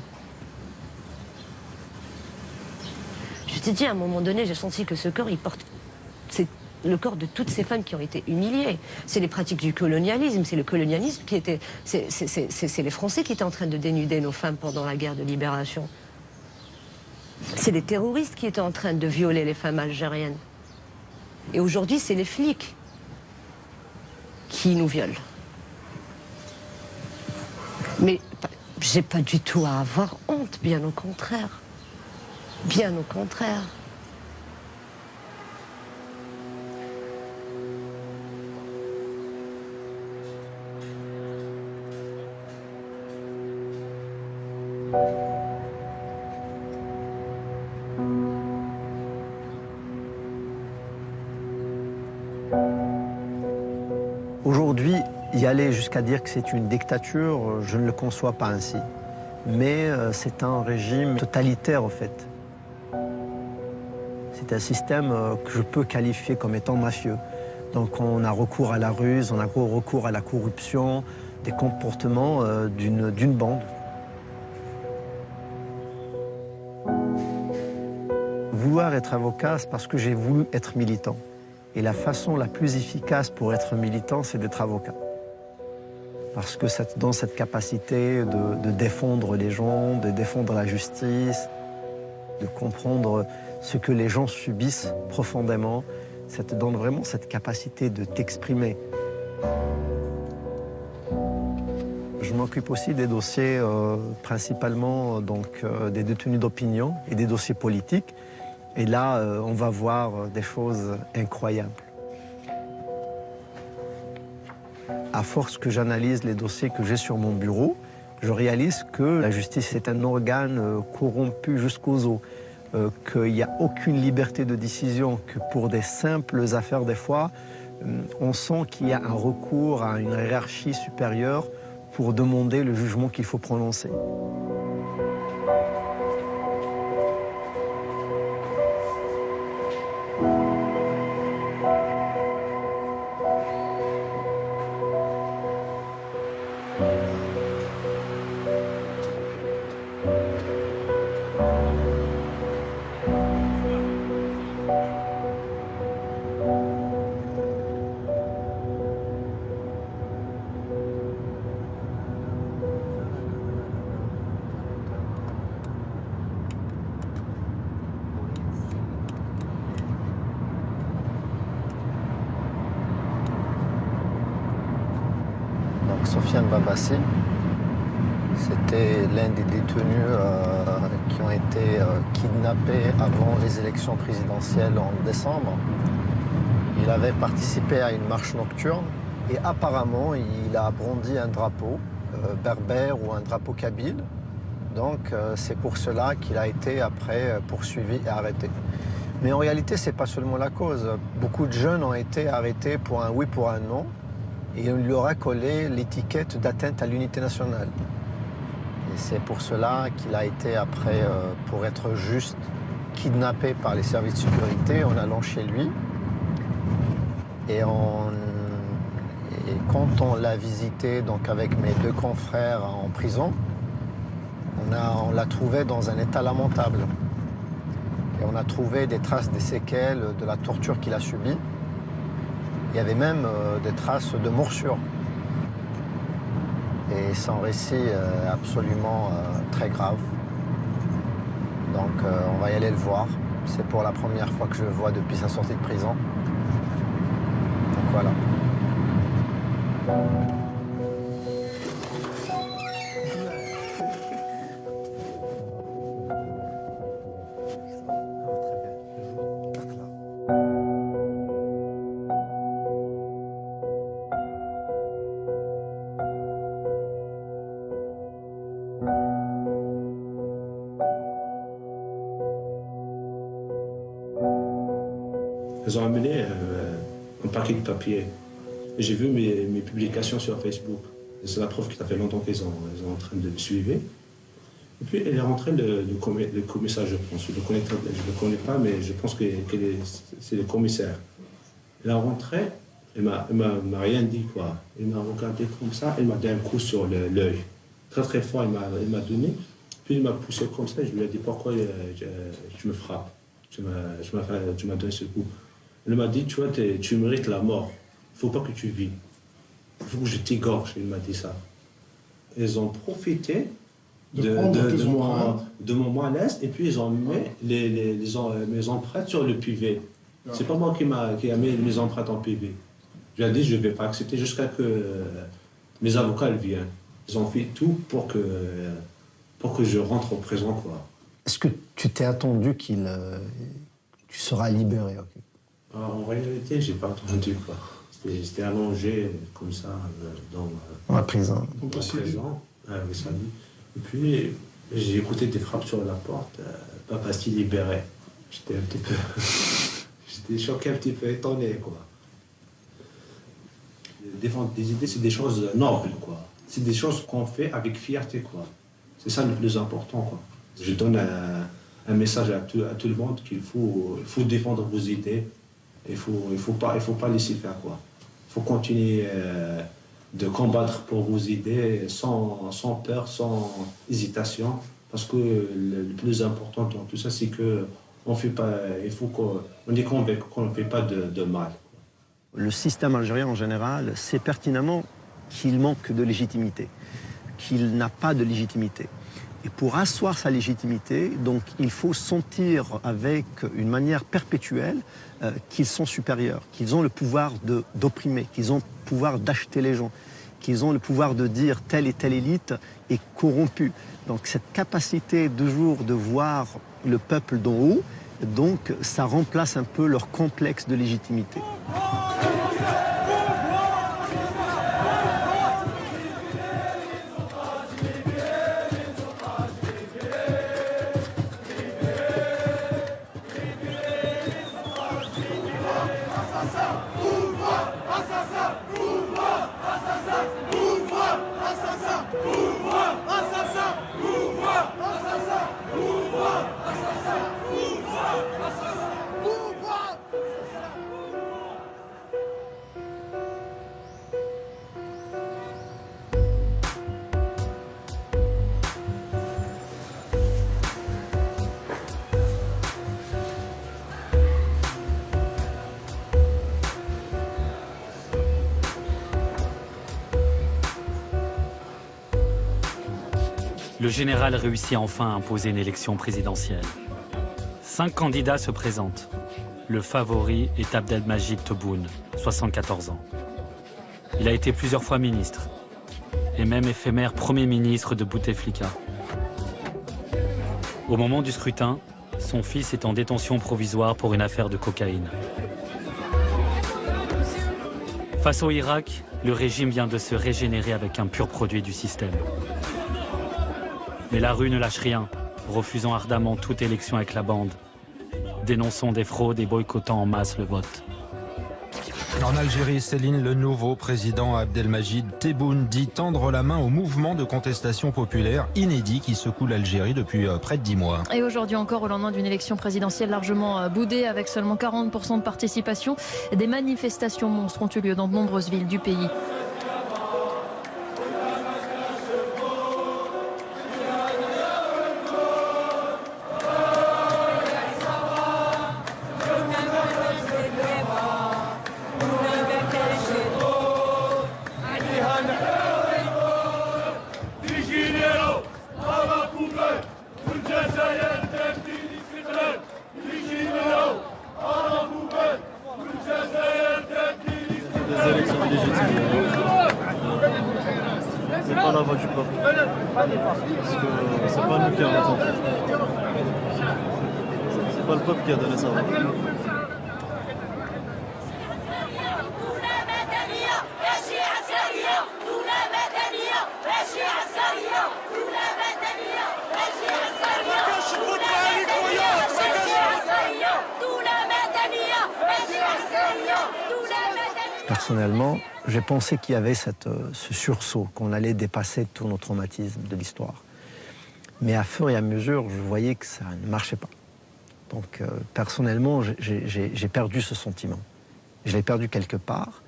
Je t'ai dit, à un moment donné, j'ai senti que ce corps, il porte... C'est le corps de toutes ces femmes qui ont été humiliées. C'est les pratiques du colonialisme, c'est le colonialisme qui était... C'est les Français qui étaient en train de dénuder nos femmes pendant la guerre de libération. C'est les terroristes qui étaient en train de violer les femmes algériennes. Et aujourd'hui, c'est les flics qui nous violent. Mais j'ai pas du tout à avoir honte, bien au contraire. Bien au contraire. Aujourd'hui, y aller jusqu'à dire que c'est une dictature, je ne le conçois pas ainsi. Mais c'est un régime totalitaire, en fait. C'est un système que je peux qualifier comme étant mafieux. Donc on a recours à la ruse, on a recours à la corruption, des comportements d'une bande. Vouloir être avocat, c'est parce que j'ai voulu être militant. Et la façon la plus efficace pour être militant, c'est d'être avocat. Parce que ça te donne cette capacité de défendre les gens, de défendre la justice, de comprendre ce que les gens subissent profondément. Ça te donne vraiment cette capacité de t'exprimer. Je m'occupe aussi des dossiers principalement des détenus d'opinion et des dossiers politiques. Et là, on va voir des choses incroyables. À force que j'analyse les dossiers que j'ai sur mon bureau, je réalise que la justice est un organe corrompu jusqu'aux os, qu'il n'y a aucune liberté de décision, que pour des simples affaires, des fois, on sent qu'il y a un recours à une hiérarchie supérieure pour demander le jugement qu'il faut prononcer. Sofiane Babassi, c'était l'un des détenus qui ont été kidnappés avant les élections présidentielles en décembre. Il avait participé à une marche nocturne et apparemment il a brandi un drapeau berbère ou un drapeau kabyle. Donc c'est pour cela qu'il a été après poursuivi et arrêté. Mais en réalité, ce n'est pas seulement la cause. Beaucoup de jeunes ont été arrêtés pour un oui, pour un non. Et on lui aura collé l'étiquette d'atteinte à l'unité nationale. Et c'est pour cela qu'il a été après, pour être juste, kidnappé par les services de sécurité en allant chez lui. Et quand on l'a visité donc avec mes deux confrères en prison, on l'a trouvé dans un état lamentable. Et on a trouvé des traces des séquelles de la torture qu'il a subie. Il y avait même des traces de morsures. Et son récit absolument très grave. Donc on va y aller le voir. C'est pour la première fois que je le vois depuis sa sortie de prison. Donc voilà. Ils ont amené un paquet de papier. J'ai vu mes publications sur Facebook. C'est la preuve que ça fait longtemps qu'ils sont en train de me suivre. Et puis elle est rentrée, le commissaire, je pense. Je ne le connais pas, mais je pense que c'est le commissaire. Elle est rentrée, Il m'a rien dit, quoi. Il m'a regardé comme ça, il m'a donné un coup sur l'œil. Très très fort, il m'a donné. Puis il m'a poussé comme ça, je lui ai dit pourquoi je me frappe. Tu m'as donné ce coup. Il m'a dit, tu vois, tu mérites la mort. Il ne faut pas que tu vis. Il faut que je t'égorge, il m'a dit ça. Ils ont profité de mon malaise et puis ils ont mis mes empreintes sur le PV. C'est pas moi qui a mis mes empreintes en PV. J'ai dit je ne vais pas accepter jusqu'à que mes avocats viennent. Ils ont fait tout pour que je rentre en prison, quoi. Est-ce que tu t'es attendu tu seras libéré? En réalité, j'ai pas attendu, quoi. C'était allongé comme ça dans la prison. Et puis j'ai écouté des frappes sur la porte. Papa s'est libéré. J'étais un petit peu, j'étais choqué, un petit peu étonné, quoi. Défendre des idées, c'est des choses nobles, quoi. C'est des choses qu'on fait avec fierté, quoi. C'est ça le plus important, quoi. Je donne un message à tout le monde qu'il faut défendre vos idées. Il faut pas laisser faire, quoi. Il faut continuer de combattre pour vos idées sans peur, sans hésitation. Parce que le plus important dans tout ça, c'est qu'on fait pas. Il faut qu'on est convaincu qu'on ne fait pas de mal. Le système algérien en général sait pertinemment qu'il manque de légitimité, qu'il n'a pas de légitimité. Et pour asseoir sa légitimité, donc, il faut sentir avec une manière perpétuelle qu'ils sont supérieurs, qu'ils ont le pouvoir d'opprimer, qu'ils ont le pouvoir d'acheter les gens, qu'ils ont le pouvoir de dire telle et telle élite est corrompue. Donc cette capacité toujours de voir le peuple d'en haut, donc ça remplace un peu leur complexe de légitimité. Le général réussit enfin à imposer une élection présidentielle. 5 candidats se présentent. Le favori est Abdelmajid Tebboune, 74 ans. Il a été plusieurs fois ministre, et même éphémère Premier ministre de Bouteflika. Au moment du scrutin, son fils est en détention provisoire pour une affaire de cocaïne. Face au Irak, le régime vient de se régénérer avec un pur produit du système. Mais la rue ne lâche rien, refusant ardemment toute élection avec la bande, dénonçant des fraudes et boycottant en masse le vote. En Algérie, Céline, le nouveau président Abdelmajid Tebboune dit tendre la main au mouvement de contestation populaire inédit qui secoue l'Algérie depuis près de 10 mois. Et aujourd'hui encore, au lendemain d'une élection présidentielle largement boudée avec seulement 40% de participation, des manifestations monstres ont eu lieu dans de nombreuses villes du pays. C'est pas la voix du peuple. Parce que c'est pas nous qui avons voté. C'est pas le peuple qui a donné sa voix. Personnellement, j'ai pensé qu'il y avait ce sursaut, qu'on allait dépasser tout notre traumatisme de l'histoire. Mais à fur et à mesure, je voyais que ça ne marchait pas. Donc personnellement, j'ai perdu ce sentiment. Je l'ai perdu quelque part.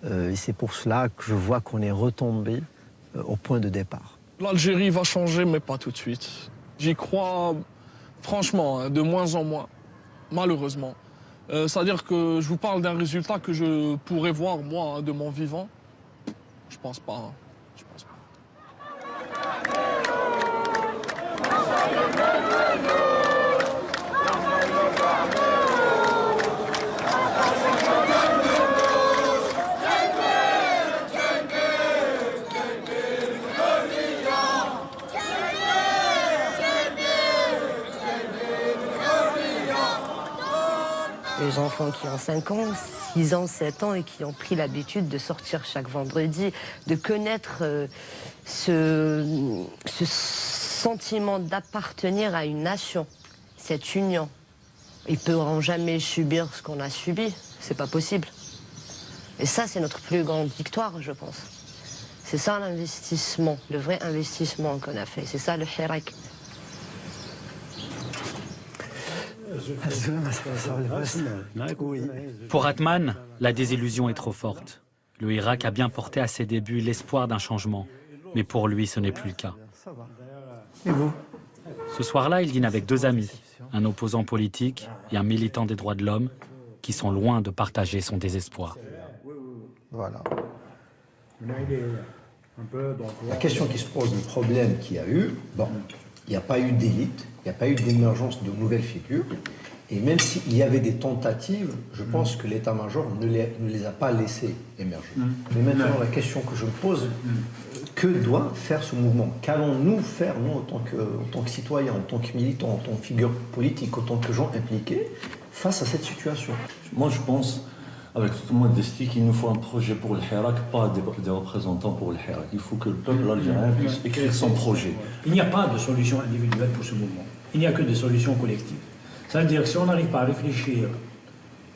Et c'est pour cela que je vois qu'on est retombé au point de départ. L'Algérie va changer, mais pas tout de suite. J'y crois, franchement, hein, de moins en moins, malheureusement. C'est-à-dire que je vous parle d'un résultat que je pourrais voir, moi, hein, de mon vivant. Je pense pas. Hein. Je pense pas. Les enfants qui ont 5 ans, 6 ans, 7 ans et qui ont pris l'habitude de sortir chaque vendredi, de connaître ce sentiment d'appartenir à une nation, cette union. Ils ne pourront jamais subir ce qu'on a subi, c'est pas possible. Et ça, c'est notre plus grande victoire, je pense. C'est ça l'investissement, le vrai investissement qu'on a fait. C'est ça le hirak. Pour Atman, la désillusion est trop forte. Le Hirak a bien porté à ses débuts l'espoir d'un changement, mais pour lui, ce n'est plus le cas. Et vous? Ce soir-là, il dîne avec 2 amis, un opposant politique et un militant des droits de l'homme, qui sont loin de partager son désespoir. Voilà. La question qui se pose, le problème qu'il y a eu, bon, il n'y a pas eu d'élite, il n'y a pas eu d'émergence de nouvelles figures. Et même s'il y avait des tentatives, je pense que l'état-major ne les a pas laissés émerger. Mais maintenant, la question que je me pose, que doit faire ce mouvement? Qu'allons-nous faire, nous, en tant que citoyens, en tant que militants, en tant que figures politiques, en tant que gens impliqués, face à cette situation? Moi, je pense, avec tout le monde modestie, qu'il nous faut un projet pour le Hirak, pas des représentants pour le Hirak. Il faut que le peuple algérien puisse écrire son projet. Il n'y a pas de solution individuelle pour ce mouvement. Il n'y a que des solutions collectives. C'est-à-dire que si on n'arrive pas à réfléchir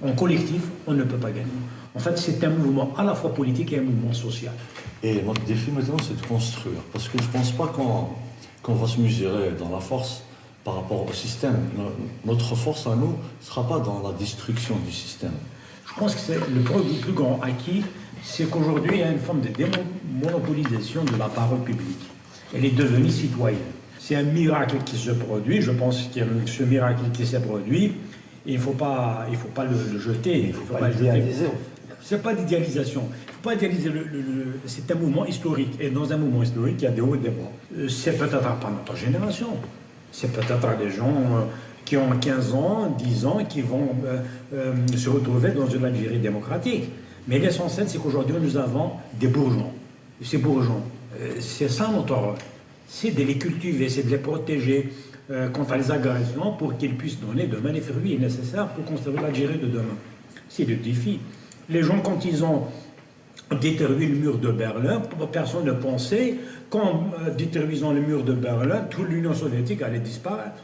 en collectif, on ne peut pas gagner. En fait, c'est un mouvement à la fois politique et un mouvement social. Et notre défi maintenant, c'est de construire. Parce que je ne pense pas qu'on va se mesurer dans la force par rapport au système. Notre force à nous ne sera pas dans la destruction du système. Je pense que c'est le plus grand acquis, c'est qu'aujourd'hui, il y a une forme de démonopolisation de la parole publique. Elle est devenue citoyenne. C'est un miracle qui se produit, je pense qu'il y a ce miracle qui s'est produit, et il ne faut pas le jeter. Il ne faut pas l'idéaliser. Ce n'est pas d'idéalisation. Il ne faut pas idéaliser c'est un mouvement historique. Et dans un mouvement historique, il y a des hauts et des bas. C'est peut-être pas notre génération. C'est peut-être des gens qui ont 15 ans, 10 ans, qui vont se retrouver dans une Algérie démocratique. Mais l'essentiel, c'est qu'aujourd'hui, nous avons des bourgeons. Et ces bourgeons, c'est ça notre rôle. C'est de les cultiver, c'est de les protéger contre les agressions pour qu'ils puissent donner demain les fruits nécessaires pour construire l'Algérie de demain. C'est le défi. Les gens, quand ils ont détruit le mur de Berlin, personne ne pensait qu'en détruisant le mur de Berlin, toute l'Union soviétique allait disparaître.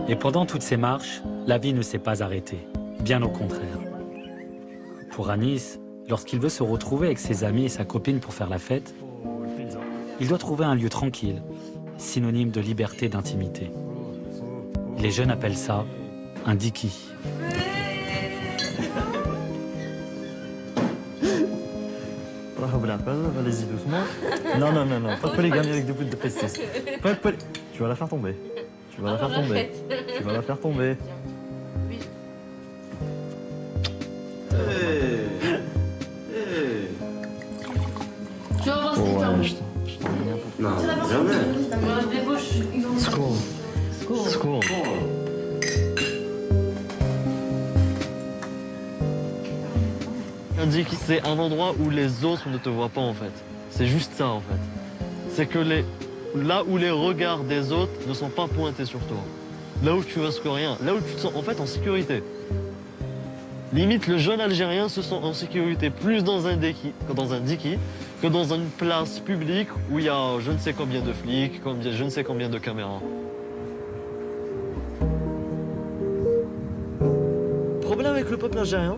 Et pendant toutes ces marches, la vie ne s'est pas arrêtée, bien au contraire. Pour Anis, lorsqu'il veut se retrouver avec ses amis et sa copine pour faire la fête, il doit trouver un lieu tranquille, synonyme de liberté et d'intimité. Les jeunes appellent ça un diki. Allez-y doucement. Non, non, non, non, pas de polygamie avec des bouts de pestis. Pas de Tu vas la faire tomber. Tu vas la faire tomber. Tu vas la faire tomber. Tu vas voir ce que t'as. Je t'en ai rien pour. Non, jamais. School. School. On dit que c'est un endroit où les autres ne te voient pas en fait. C'est juste ça en fait. C'est que là où les regards des autres ne sont pas pointés sur toi. Là où tu risques rien. Là où tu te sens en fait en sécurité. Limite, le jeune Algérien se sent en sécurité plus dans un diki que dans une place publique où il y a je ne sais combien de flics, je ne sais combien de caméras. Le problème avec le peuple algérien,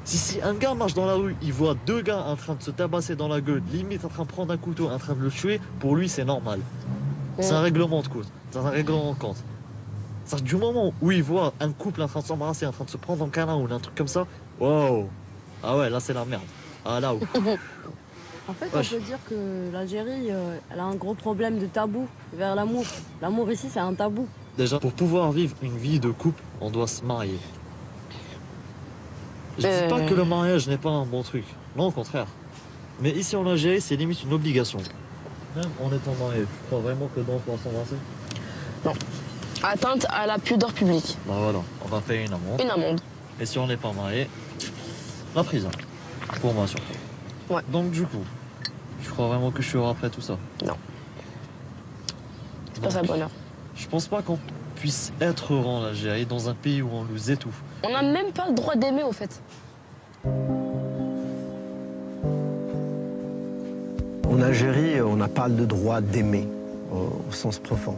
si un gars marche dans la rue, il voit deux gars en train de se tabasser dans la gueule, limite en train de prendre un couteau, en train de le tuer, pour lui c'est normal. C'est un règlement de compte. C'est un règlement de compte. C'est-à-dire du moment où il voit un couple en train de s'embrasser, en train de se prendre en câlin ou un truc comme ça, wow. Ah ouais, là c'est la merde. Ah là où. En fait, on peut dire que l'Algérie, elle a un gros problème de tabou vers l'amour. L'amour ici, c'est un tabou. Déjà, pour pouvoir vivre une vie de couple, on doit se marier. Je dis pas que le mariage n'est pas un bon truc. Non, au contraire. Mais ici en Algérie, c'est limite une obligation. Même en étant marié, tu crois vraiment que dans pouvoir s'embrasser? Non. Atteinte à la pudeur publique. Bah voilà, on va payer une amende. Une amende. Et si on n'est pas marié, la prison. Pour moi surtout. Ouais. Donc du coup, tu crois vraiment que je suis après tout ça? Non. C'est pas ça le bonheur. Je pense pas qu'on puisse être heureux en Algérie dans un pays où on nous étouffe. On n'a même pas le droit d'aimer au fait. En Algérie, on n'a pas le droit d'aimer au sens profond.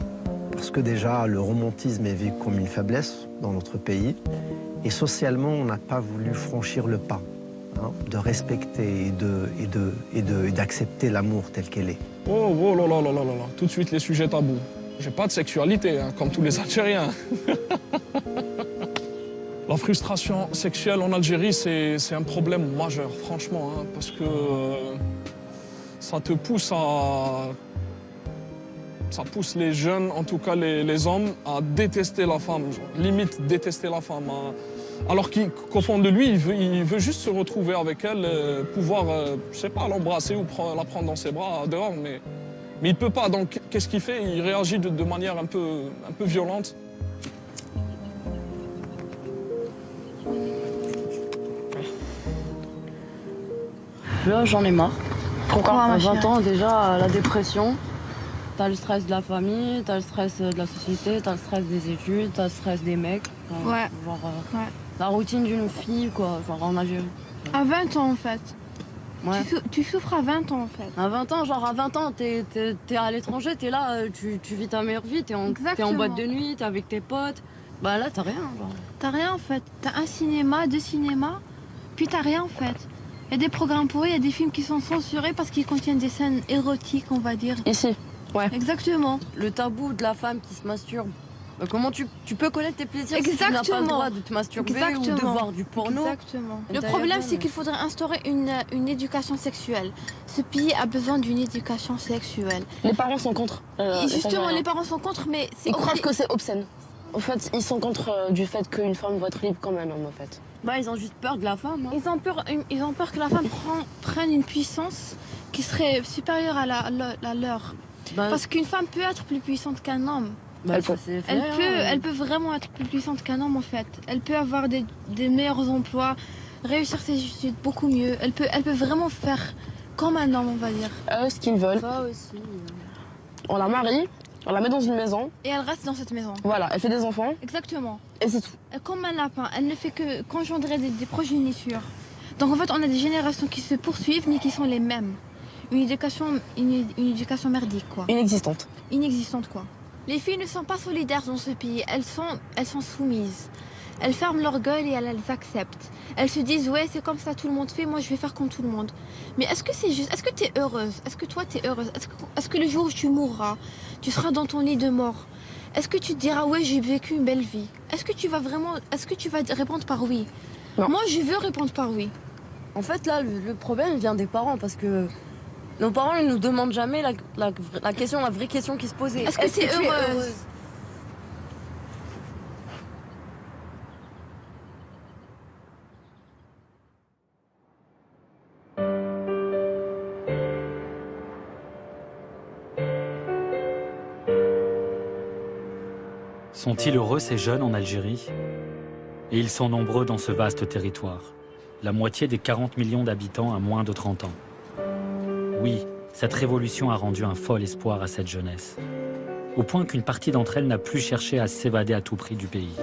Parce que déjà, le romantisme est vu comme une faiblesse dans notre pays. Et socialement, on n'a pas voulu franchir le pas de respecter et d'accepter l'amour tel qu'elle est. Oh là là là là là là, tout de suite les sujets tabous. J'ai pas de sexualité, comme tous les Algériens. La frustration sexuelle en Algérie, c'est un problème majeur, franchement, parce que ça te pousse à... Ça pousse les jeunes, en tout cas les hommes, à détester la femme, limite détester la femme. Alors qu'au fond de lui, il veut juste se retrouver avec elle, pouvoir, je sais pas, l'embrasser ou la prendre dans ses bras dehors, mais il peut pas. Donc qu'est-ce qu'il fait? Il réagit de manière un peu violente. Là, j'en ai marre. Pourquoi, à 20 ans, déjà, la dépression. T'as le stress de la famille, t'as le stress de la société, t'as le stress des études, t'as le stress des mecs. Ouais. Genre, la routine d'une fille, quoi, genre en Algérie. À 20 ans, en fait. Ouais. Tu souffres à 20 ans, en fait. À 20 ans, genre à 20 ans, t'es à l'étranger, t'es là, tu vis ta meilleure vie, t'es en boîte de nuit, t'es avec tes potes. Bah là, t'as rien, genre. T'as rien, en fait. T'as un cinéma, deux cinémas, puis t'as rien, en fait. Il y a des programmes pourris, il y a des films qui sont censurés parce qu'ils contiennent des scènes érotiques, on va dire. Ici. Ouais. Exactement. Le tabou de la femme qui se masturbe. Comment tu peux connaître tes plaisirs si tu n'as pas le droit de te masturber ou de voir du porno? Exactement. Le problème, c'est qu'il faudrait instaurer une éducation sexuelle. Ce pays a besoin d'une éducation sexuelle. Les parents sont contre. Justement, les parents sont contre, mais... Ils croient que c'est obscène. En fait, ils sont contre du fait qu'une femme doit être libre comme un homme, en fait. Bah, ils ont juste peur de la femme. Ils ont peur que la femme prenne une puissance qui serait supérieure à la leur. Parce qu'une femme peut être plus puissante qu'un homme. Elle peut vraiment être plus puissante qu'un homme en fait. Elle peut avoir des meilleurs emplois, réussir ses études beaucoup mieux. Elle peut vraiment faire comme un homme, on va dire. Ce qu'ils veulent. Ça aussi. On la marie, on la met dans une maison. Et elle reste dans cette maison. Voilà, elle fait des enfants. Exactement. Et c'est tout. Comme un lapin, elle ne fait que qu'engendrer des progénitures. Donc en fait, on a des générations qui se poursuivent mais qui sont les mêmes. Une éducation merdique, quoi. Inexistante. Inexistante, quoi. Les filles ne sont pas solidaires dans ce pays. Elles sont soumises. Elles ferment leur gueule et elles acceptent. Elles se disent, ouais, c'est comme ça, tout le monde fait, moi je vais faire comme tout le monde. Mais est-ce que c'est juste? Est-ce que tu es heureuse? Est-ce que toi tu es heureuse? Est-ce que le jour où tu mourras, tu seras dans ton lit de mort? Est-ce que tu te diras, ouais, j'ai vécu une belle vie? Est-ce que tu vas répondre par oui? Non. Moi, je veux répondre par oui. En fait, là, le problème vient des parents parce que nos parents ne nous demandent jamais la vraie question qui se posait. Est-ce que tu es heureuse? Sont-ils heureux ces jeunes en Algérie? Et ils sont nombreux dans ce vaste territoire. La moitié des 40 millions d'habitants a moins de 30 ans. Oui, cette révolution a rendu un fol espoir à cette jeunesse. Au point qu'une partie d'entre elles n'a plus cherché à s'évader à tout prix du pays.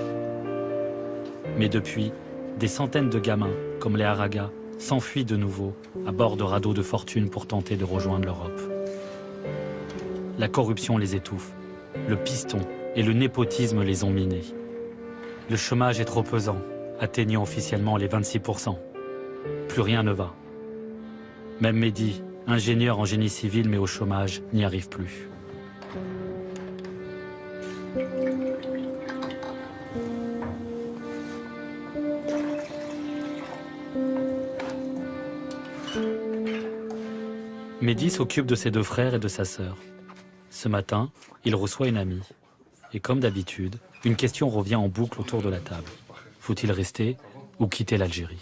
Mais depuis, Des centaines de gamins, comme les Haragas, s'enfuient de nouveau à bord de radeaux de fortune pour tenter de rejoindre l'Europe. La corruption les étouffe, le piston et le népotisme les ont minés. Le chômage est trop pesant, atteignant officiellement les 26%. Plus rien ne va. Même Mehdi, ingénieur en génie civil mais au chômage, n'y arrive plus. Mehdi s'occupe de ses deux frères et de sa sœur. Ce matin, il reçoit une amie. Et comme d'habitude, une question revient en boucle autour de la table. Faut-il rester ou quitter l'Algérie?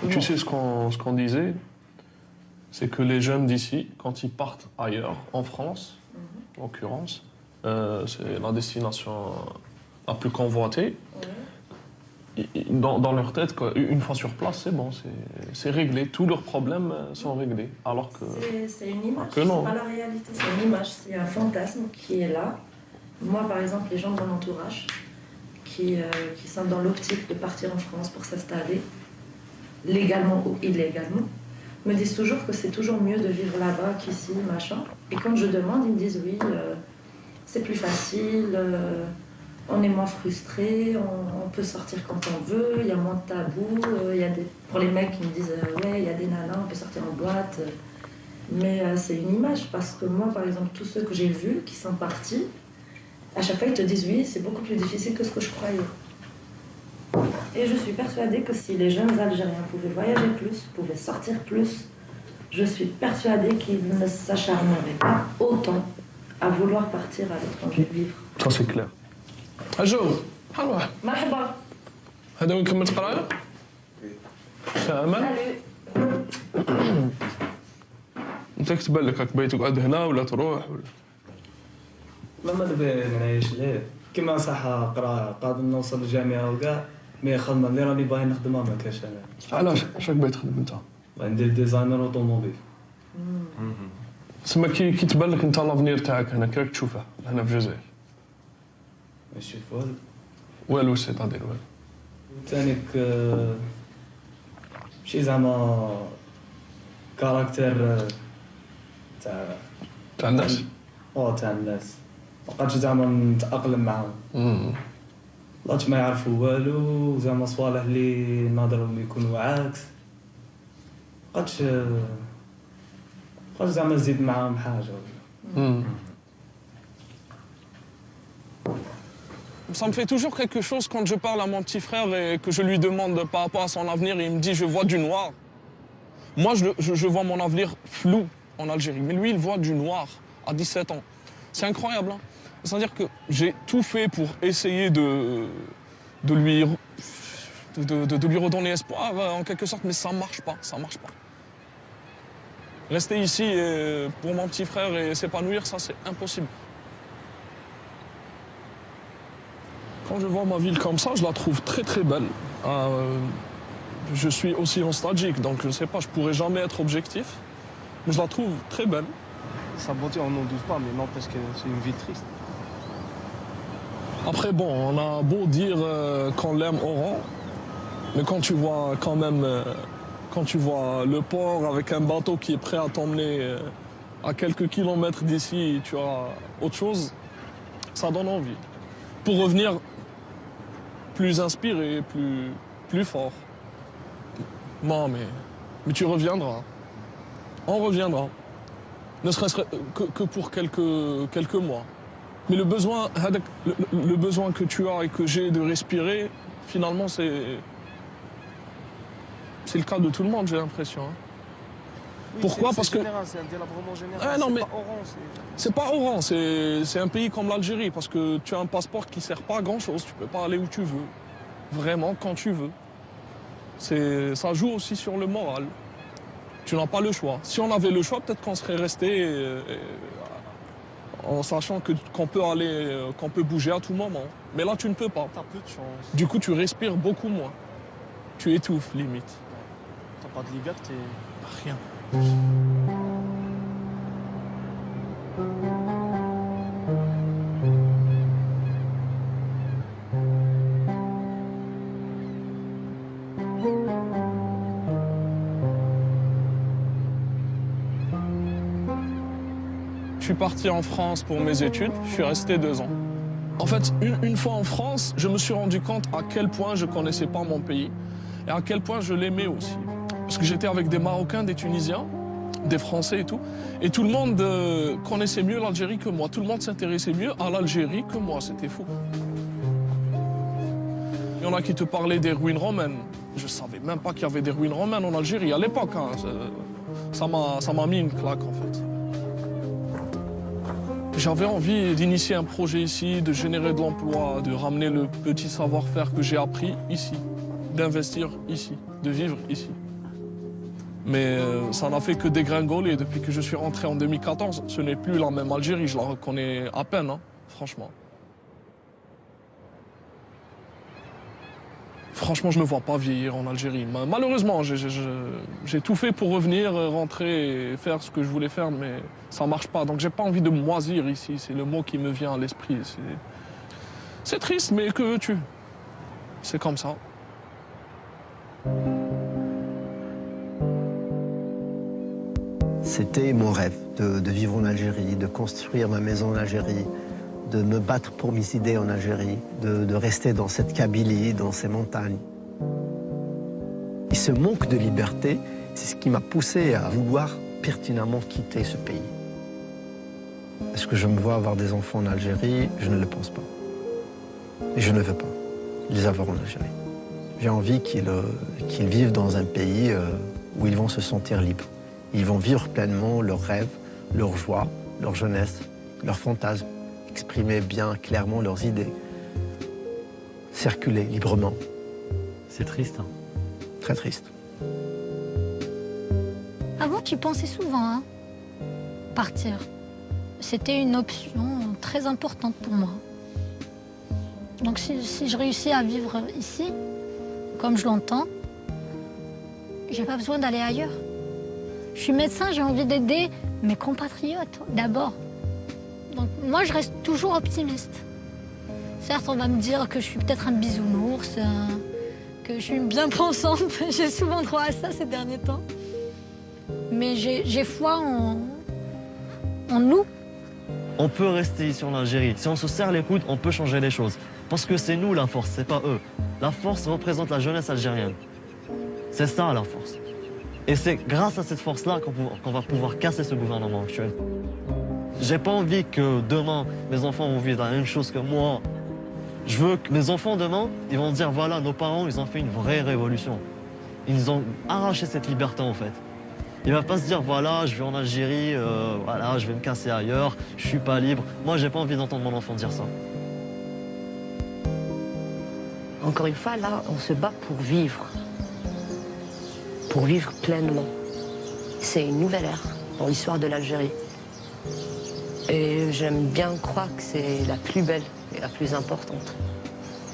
Tu sais ce qu'on disait, c'est que les jeunes d'ici, quand ils partent ailleurs, en France, en l'occurrence, c'est la destination la plus convoitée. Dans leur tête, quoi, une fois sur place, c'est bon, c'est réglé. Tous leurs problèmes sont réglés. Alors que c'est une image, c'est pas la réalité, c'est une image, c'est un fantasme qui est là. Moi, par exemple, les gens de mon entourage qui sont dans l'optique de partir en France pour s'installer, légalement ou illégalement, me disent toujours que c'est toujours mieux de vivre là-bas qu'ici, machin. Et quand je demande, ils me disent oui, c'est plus facile. On est moins frustré, on peut sortir quand on veut, il y a moins de tabous. Pour les mecs qui me disent ouais, il y a des nanas, on peut sortir en boîte. Mais c'est une image parce que moi, par exemple, tous ceux que j'ai vus qui sont partis, à chaque fois ils te disent oui, c'est beaucoup plus difficile que ce que je croyais. Et je suis persuadée que si les jeunes Algériens pouvaient voyager plus, pouvaient sortir plus, je suis persuadée qu'ils ne s'acharneraient pas autant à vouloir partir à l'étranger vivre. Ça c'est clair. أجو حلوة مرحبا هذا وين كملت قراية؟ أمل؟ أنت كتبان لك راك باغي تقعد هنا ولا تروح ولا؟ ما دابا نعيش ليه كيما صح قرايه قادر نوصل للجامعة وكاع مي خدمة اللي راني باغي نخدمها ما كاش أنا. علاش؟ اش راك باغي تخدم أنت؟ ندير ديزاينر أوتوموبيل. تسمى كي تبان لك أنت لافنير تاعك هنا كي راك تشوفه هنا في الجزائر؟ نشوف والو والو سيتادير والو تانيك شي زعما كاركتير تاع الناس تاع الناس مابقاتش زعما نتأقلم معاهم بقاتش ما يعرفوا والو زعما صوالح اللي ناظرهم يكونوا عكس مابقاتش زعما نزيد معاهم حاجة. Ça me fait toujours quelque chose quand je parle à mon petit frère et que je lui demande par rapport à son avenir. Il me dit, je vois du noir. Moi, je vois mon avenir flou en Algérie. Mais lui, il voit du noir à 17 ans. C'est incroyable. Hein. C'est-à-dire que j'ai tout fait pour essayer de lui redonner espoir, en quelque sorte, mais ça marche pas. Ça marche pas. Rester ici pour mon petit frère et s'épanouir, ça, c'est impossible. Quand je vois ma ville comme ça, je la trouve très très belle. Je suis aussi nostalgique, donc je ne sais pas, je ne pourrais jamais être objectif. Mais je la trouve très belle. Sa beauté, on n'en doute pas, mais non, parce que c'est une vie triste. Après, bon, on a beau dire qu'on l'aime au rang, mais quand tu vois quand même, quand tu vois le port avec un bateau qui est prêt à t'emmener à quelques kilomètres d'ici, tu as autre chose, ça donne envie. Pour revenir plus inspiré, plus fort. Non, mais tu reviendras. On reviendra. Ne serait-ce que pour quelques mois. Mais le besoin que tu as et que j'ai de respirer, finalement, c'est le cas de tout le monde, j'ai l'impression. Hein. Oui, pourquoi? Parce que... C'est un délabrement général, ah, non, mais... pas Oran. C'est pas Oran, c'est un pays comme l'Algérie, parce que tu as un passeport qui sert pas à grand-chose, tu peux pas aller où tu veux, vraiment quand tu veux. Ça joue aussi sur le moral. Tu n'as pas le choix. Si on avait le choix, peut-être qu'on serait resté en sachant qu'on peut aller, qu'on peut bouger à tout moment. Mais là, tu ne peux pas. T'as peu de chance. Du coup, tu respires beaucoup moins. Tu étouffes, limite. T'as pas de liberté. Rien. suis parti en France pour mes études, je suis resté 2 ans. En fait, une fois en France, je me suis rendu compte à quel point je ne connaissais pas mon pays et à quel point je l'aimais aussi. Parce que j'étais avec des Marocains, des Tunisiens, des Français et tout le monde connaissait mieux l'Algérie que moi. Tout le monde s'intéressait mieux à l'Algérie que moi, c'était fou. Il y en a qui te parlaient des ruines romaines. Je ne savais même pas qu'il y avait des ruines romaines en Algérie à l'époque. Hein. Ça m'a mis une claque en fait. J'avais envie d'initier un projet ici, de générer de l'emploi, de ramener le petit savoir-faire que j'ai appris ici, d'investir ici, de vivre ici. Mais ça n'a fait que dégringoler. Depuis que je suis rentré en 2014, ce n'est plus la même Algérie, je la reconnais à peine, hein, franchement. Franchement, je ne me vois pas vieillir en Algérie. Malheureusement, j'ai tout fait pour revenir, rentrer et faire ce que je voulais faire, mais ça ne marche pas. Donc j'ai pas envie de moisir ici, c'est le mot qui me vient à l'esprit. C'est triste, mais que veux-tu? C'est comme ça. C'était mon rêve de vivre en Algérie, de construire ma maison en Algérie, de me battre pour mes idées en Algérie, de rester dans cette Kabylie, dans ces montagnes. Et ce manque de liberté, c'est ce qui m'a poussé à vouloir pertinemment quitter ce pays. Est-ce que je me vois avoir des enfants en Algérie? Je ne le pense pas. Et je ne veux pas les avoir en Algérie. J'ai envie qu'ils vivent dans un pays où ils vont se sentir libres. Ils vont vivre pleinement leurs rêves, leurs joies, leur jeunesse, leurs fantasmes, exprimer bien clairement leurs idées, circuler librement. C'est triste, hein? Très triste. Avant, tu pensais souvent, hein, partir. C'était une option très importante pour moi. Donc si je réussis à vivre ici, comme je l'entends, j'ai pas besoin d'aller ailleurs. Je suis médecin, j'ai envie d'aider mes compatriotes d'abord. Donc moi, je reste toujours optimiste. Certes, on va me dire que je suis peut-être un bisounours, que je suis bien pensante. J'ai souvent droit à ça ces derniers temps. Mais j'ai foi en nous. On peut rester ici en Algérie. Si on se serre les coudes, on peut changer les choses. Parce que c'est nous la force, c'est pas eux. La force représente la jeunesse algérienne. C'est ça la force. Et c'est grâce à cette force-là qu'on va pouvoir casser ce gouvernement actuel. J'ai pas envie que demain, mes enfants vont vivre la même chose que moi. Je veux que mes enfants demain, ils vont dire voilà, nos parents, ils ont fait une vraie révolution. Ils ont arraché cette liberté en fait. Ils ne vont pas se dire voilà, je vais en Algérie, voilà, je vais me casser ailleurs, je suis pas libre. Moi, j'ai pas envie d'entendre mon enfant dire ça. Encore une fois, là, on se bat pour vivre pleinement. C'est une nouvelle ère dans l'histoire de l'Algérie. Et j'aime bien croire que c'est la plus belle et la plus importante.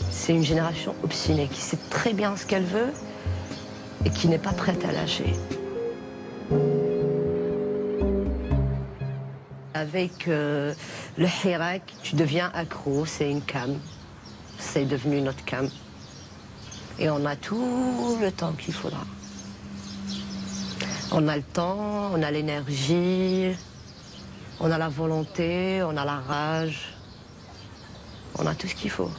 C'est une génération obstinée qui sait très bien ce qu'elle veut et qui n'est pas prête à lâcher. Avec le Hirak, tu deviens accro, c'est une cam. C'est devenu notre cam. Et on a tout le temps qu'il faudra. On a le temps, on a l'énergie, on a la volonté, on a la rage. On a tout ce qu'il faut.